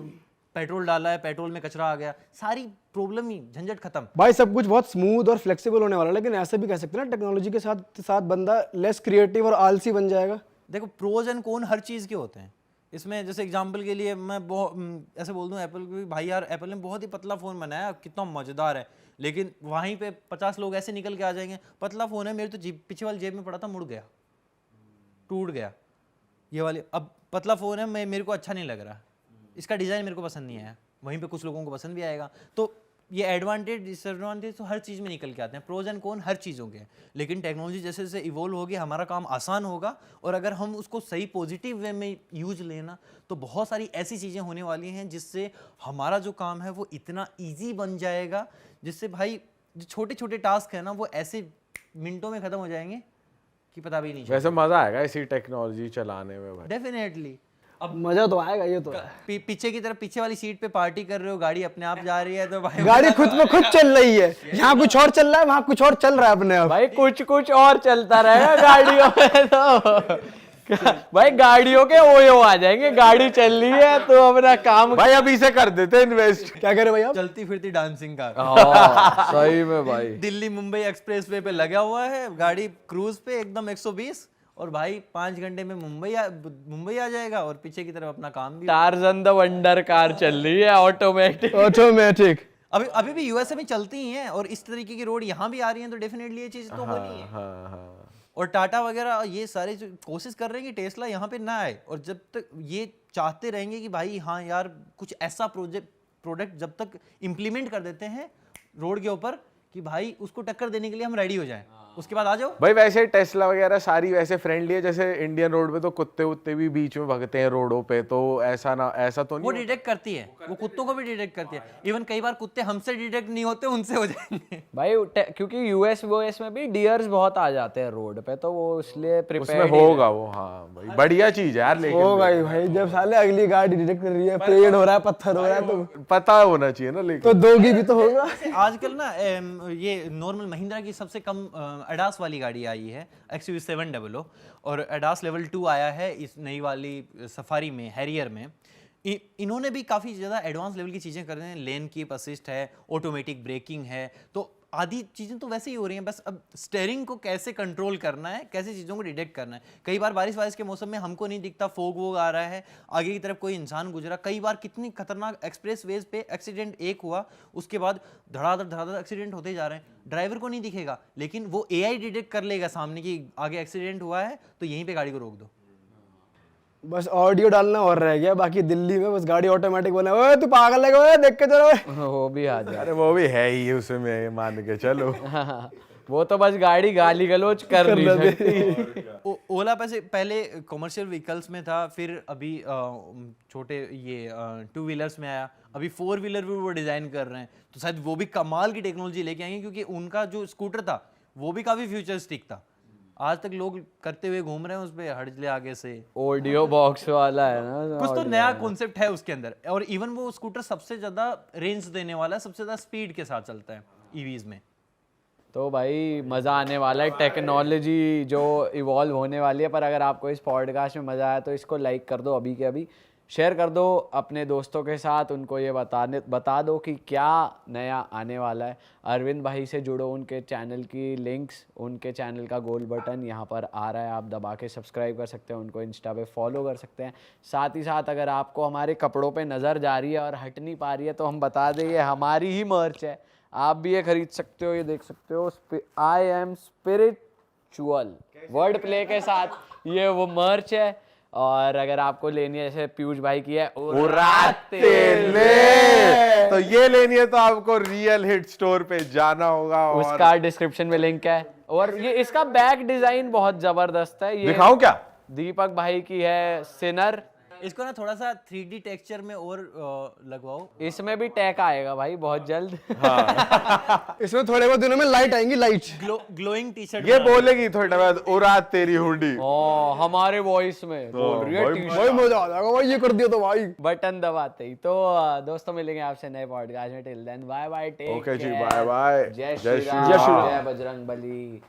S2: पेट्रोल डाला है, पेट्रोल में कचरा आ गया, सारी प्रॉब्लम ही झंझट खत्म।
S1: भाई सब कुछ बहुत स्मूथ और फ्लेक्सिबल होने वाला है, लेकिन ऐसे भी कह सकते हैं ना, टेक्नोलॉजी के साथ साथ बंदा लेस क्रिएटिव और आलसी बन जाएगा।
S2: देखो प्रोज एंड कॉन हर चीज़ के होते हैं इसमें। जैसे एग्जांपल के लिए मैं ऐसे बोल दूं एप्पल को, भाई यार एप्पल ने बहुत ही पतला फ़ोन बनाया, कितना मज़ेदार है, लेकिन वहीं पे 50 लोग ऐसे निकल के आ जाएंगे, पतला फ़ोन है, मेरे तो पीछे वाली जेब में पड़ा था, मुड़ गया, टूट गया, ये वाले, अब पतला फ़ोन है, मेरे को अच्छा नहीं लग रहा, इसका डिज़ाइन मेरे को पसंद नहीं आया, वहीं पे कुछ लोगों को पसंद भी आएगा। तो ये एडवांटेज डिसएडवांटेज तो हर चीज़ में निकल के आते हैं, प्रोज एंड कॉन हर चीज़ों के। लेकिन टेक्नोलॉजी जैसे जैसे इवोल्व होगी, हमारा काम आसान होगा, और अगर हम उसको सही पॉजिटिव वे में यूज लेना, तो बहुत सारी ऐसी चीज़ें होने वाली हैं जिससे हमारा जो काम है वो इतना ईजी बन जाएगा, जिससे भाई जो छोटे छोटे टास्क है ना, वो ऐसे मिनटों में ख़त्म हो जाएंगे कि पता भी नहीं।
S4: वैसे मजा आएगा इसी टेक्नोलॉजी चलाने में भाई।
S2: डेफिनेटली। अब
S1: मजा तो आएगा, ये तो है।
S2: पीछे की तरफ, पीछे वाली सीट पे पार्टी कर रहे हो, गाड़ी अपने आप जा रही है, तो भाई
S1: गाड़ी खुद में खुद चल रही है, यहाँ कुछ और चल रहा है, वहाँ कुछ और चल रहा है अपने आप।
S3: भाई कुछ और चलता रहेगा गाड़ियों में तो भाई गाड़ियों के ओयो आ जाएंगे, गाड़ी चल रही है तो अपना काम।
S4: भाई अभी से कर देते इन्वेस्ट।
S1: क्या करे भाई आप?
S2: चलती फिरती डांसिंग कार
S3: हाँ, सही में भाई।
S2: दिल्ली मुंबई एक्सप्रेस वे पे लगा हुआ है, गाड़ी क्रूज पे एकदम 120, और भाई 5 घंटे में मुंबई आ जाएगा, और पीछे की तरफ अपना काम भी।
S3: टार्जन द वंडर कार चल रही है, ऑटोमेटिक।
S1: ऑटोमेटिक।
S2: अभी भी यूएसए में चलती ही हैं, और इस तरीके की रोड यहाँ भी आ रही हैं, तो डेफिनेटली ये चीज़ तो होनी है।
S4: हाँ हाँ।
S2: और टाटा वगैरह ये सारे जो कोशिश कर रहे हैं कि टेस्ला यहाँ पे ना आए, और जब तक ये चाहते रहेंगे कि भाई हाँ यार कुछ ऐसा प्रोडक्ट जब तक इम्प्लीमेंट कर देते हैं रोड के ऊपर कि भाई उसको टक्कर देने के लिए हम रेडी हो जाएं, उसके बाद आ जाओ।
S4: भाई वैसे टेस्ला वगैरह सारी वैसे फ्रेंडली है, जैसे इंडियन रोड पे तो कुत्ते उत्ते भी बीच में भगते हैं रोडों पे, तो ऐसा तो
S2: वो
S4: नहीं।
S2: डिटेक्ट करती है, वो कुत्तों को भी डिटेक्ट करती है। इवन कई बार कुत्ते हमसे डिटेक्ट नहीं होते, उनसे हो जाएंगे
S3: भाई क्योंकि यूएस में भी डियर्स बहुत आ जाते हैं रोड पे, तो वो इसलिए
S4: उसमें
S3: प्रिपेयर
S4: होगा वो। हाँ भाई बढ़िया चीज है यार, लेकिन
S1: होगा ही भाई, जब साले अगली गाड़ी डिटेक्ट कर रही है, पेड़ हो रहा है, पत्थर हो रहा है, तो
S4: पता होना चाहिए ना, लेकिन
S1: दोगी भी तो होगा।
S2: आजकल ना ये नॉर्मल महिंद्रा की सबसे कम एडास वाली गाड़ी आई है XUV700 और एडास लेवल 2 आया है इस नई वाली सफारी में, हैरियर में। इन्होंने भी काफ़ी ज़्यादा एडवांस लेवल की चीज़ें कर रहे हैं, लेन कीप असिस्ट है, ऑटोमेटिक ब्रेकिंग है, तो आदि चीज़ें तो वैसे ही हो रही हैं, बस अब स्टेयरिंग को कैसे कंट्रोल करना है, कैसे चीज़ों को डिटेक्ट करना है। कई बार बारिश के मौसम में हमको नहीं दिखता, फोग वोग आ रहा है, आगे की तरफ कोई इंसान गुजरा, कई बार कितनी खतरनाक एक्सप्रेस वेज पे एक्सीडेंट एक हुआ, उसके बाद धड़ाधड़ एक्सीडेंट होते जा रहे हैं, ड्राइवर को नहीं दिखेगा, लेकिन वो AI डिटेक्ट कर लेगा सामने कि आगे एक्सीडेंट हुआ है, तो यहीं पे गाड़ी को रोक दो।
S1: बस ऑडियो डालना और रह गया, बाकी दिल्ली में बस गाड़ी ऑटोमेटिक बना, ओए तू पागल है ओए देख के चलो ओए।
S3: वो भी आ जाए।
S4: अरे वो भी है ही उसमें, मान के चलो।
S3: वो तो बस गाड़ी गाली गलोच कर नहीं सकती।
S2: ओला पहले कॉमर्शियल व्हीकल्स में था, फिर अभी छोटे ये 2 व्हीलर्स में आया, अभी 4 व्हीलर भी वो डिज़ाइन कर रहे हैं, तो शायद वो भी कमाल की टेक्नोलॉजी लेके आएंगे, क्योंकि उनका जो स्कूटर था वो भी काफ़ी फ्यूचरिस्टिक था। आज तक लोग करते हुए घूम रहे हैं उस पे, हटले आगे से।
S3: ऑडियो बॉक्स वाला है ना,
S2: कुछ तो नया कॉन्सेप्ट है उसके अंदर, और इवन वो स्कूटर सबसे ज़्यादा रेंज देने वाला है, सबसे ज़्यादा स्पीड के साथ चलता है EVs में।
S3: तो भाई मज़ा आने वाला है, टेक्नोलॉजी जो इवॉल्व होने वाली है। पर अगर आपको इस पॉडकास्ट में मज़ा आया तो इसको लाइक कर दो अभी के अभी, शेयर कर दो अपने दोस्तों के साथ, उनको ये बता दो कि क्या नया आने वाला है। अरविंद भाई से जुड़ो, उनके चैनल की लिंक्स, उनके चैनल का गोल बटन यहाँ पर आ रहा है, आप दबा के सब्सक्राइब कर सकते हैं, उनको इंस्टा पे फॉलो कर सकते हैं। साथ ही साथ अगर आपको हमारे कपड़ों पे नज़र जा रही है और हट नहीं पा रही है तो हम बता दें ये हमारी ही मर्च है, आप भी ये खरीद सकते हो, ये देख सकते हो, I am spiritual word play के साथ ये वो मर्च है। और अगर आपको लेनी है, जैसे पीयूष भाई की है
S4: उड़ाते ले, तो ये लेनी है तो आपको रियल हिट स्टोर पे जाना होगा, और
S3: उसका डिस्क्रिप्शन में लिंक है। और ये इसका बैक डिजाइन बहुत जबरदस्त है, ये
S4: दिखाऊं क्या?
S3: दीपक भाई की है सिनर।
S2: इसको ना थोड़ा सा 3D टेक्सचर में और लगवाओ।
S3: इसमें भी टैग आएगा भाई बहुत जल्द।
S1: इसमें थोड़े बहुत दिनों में लाइट आएंगी, लाइट
S2: ग्लोइंग टी-शर्ट
S4: ये बोलेगी थोड़ा बाद, उड़ा तेरी हुडी।
S3: ओ हमारे वॉइस में बोल रही है टी-शर्ट।
S1: भाई मजा आ जाएगा भाई, ये कर दिया तो भाई
S3: बटन दबाते ही। तो दोस्तों मिलेंगे आपसे नए पॉडकास्ट में, till then bye bye, take
S4: okay जी,
S3: केयर।
S4: Bye bye.
S3: जय
S4: जय
S3: श्री राम,
S4: श्री राम।
S3: जय बजरंग बली।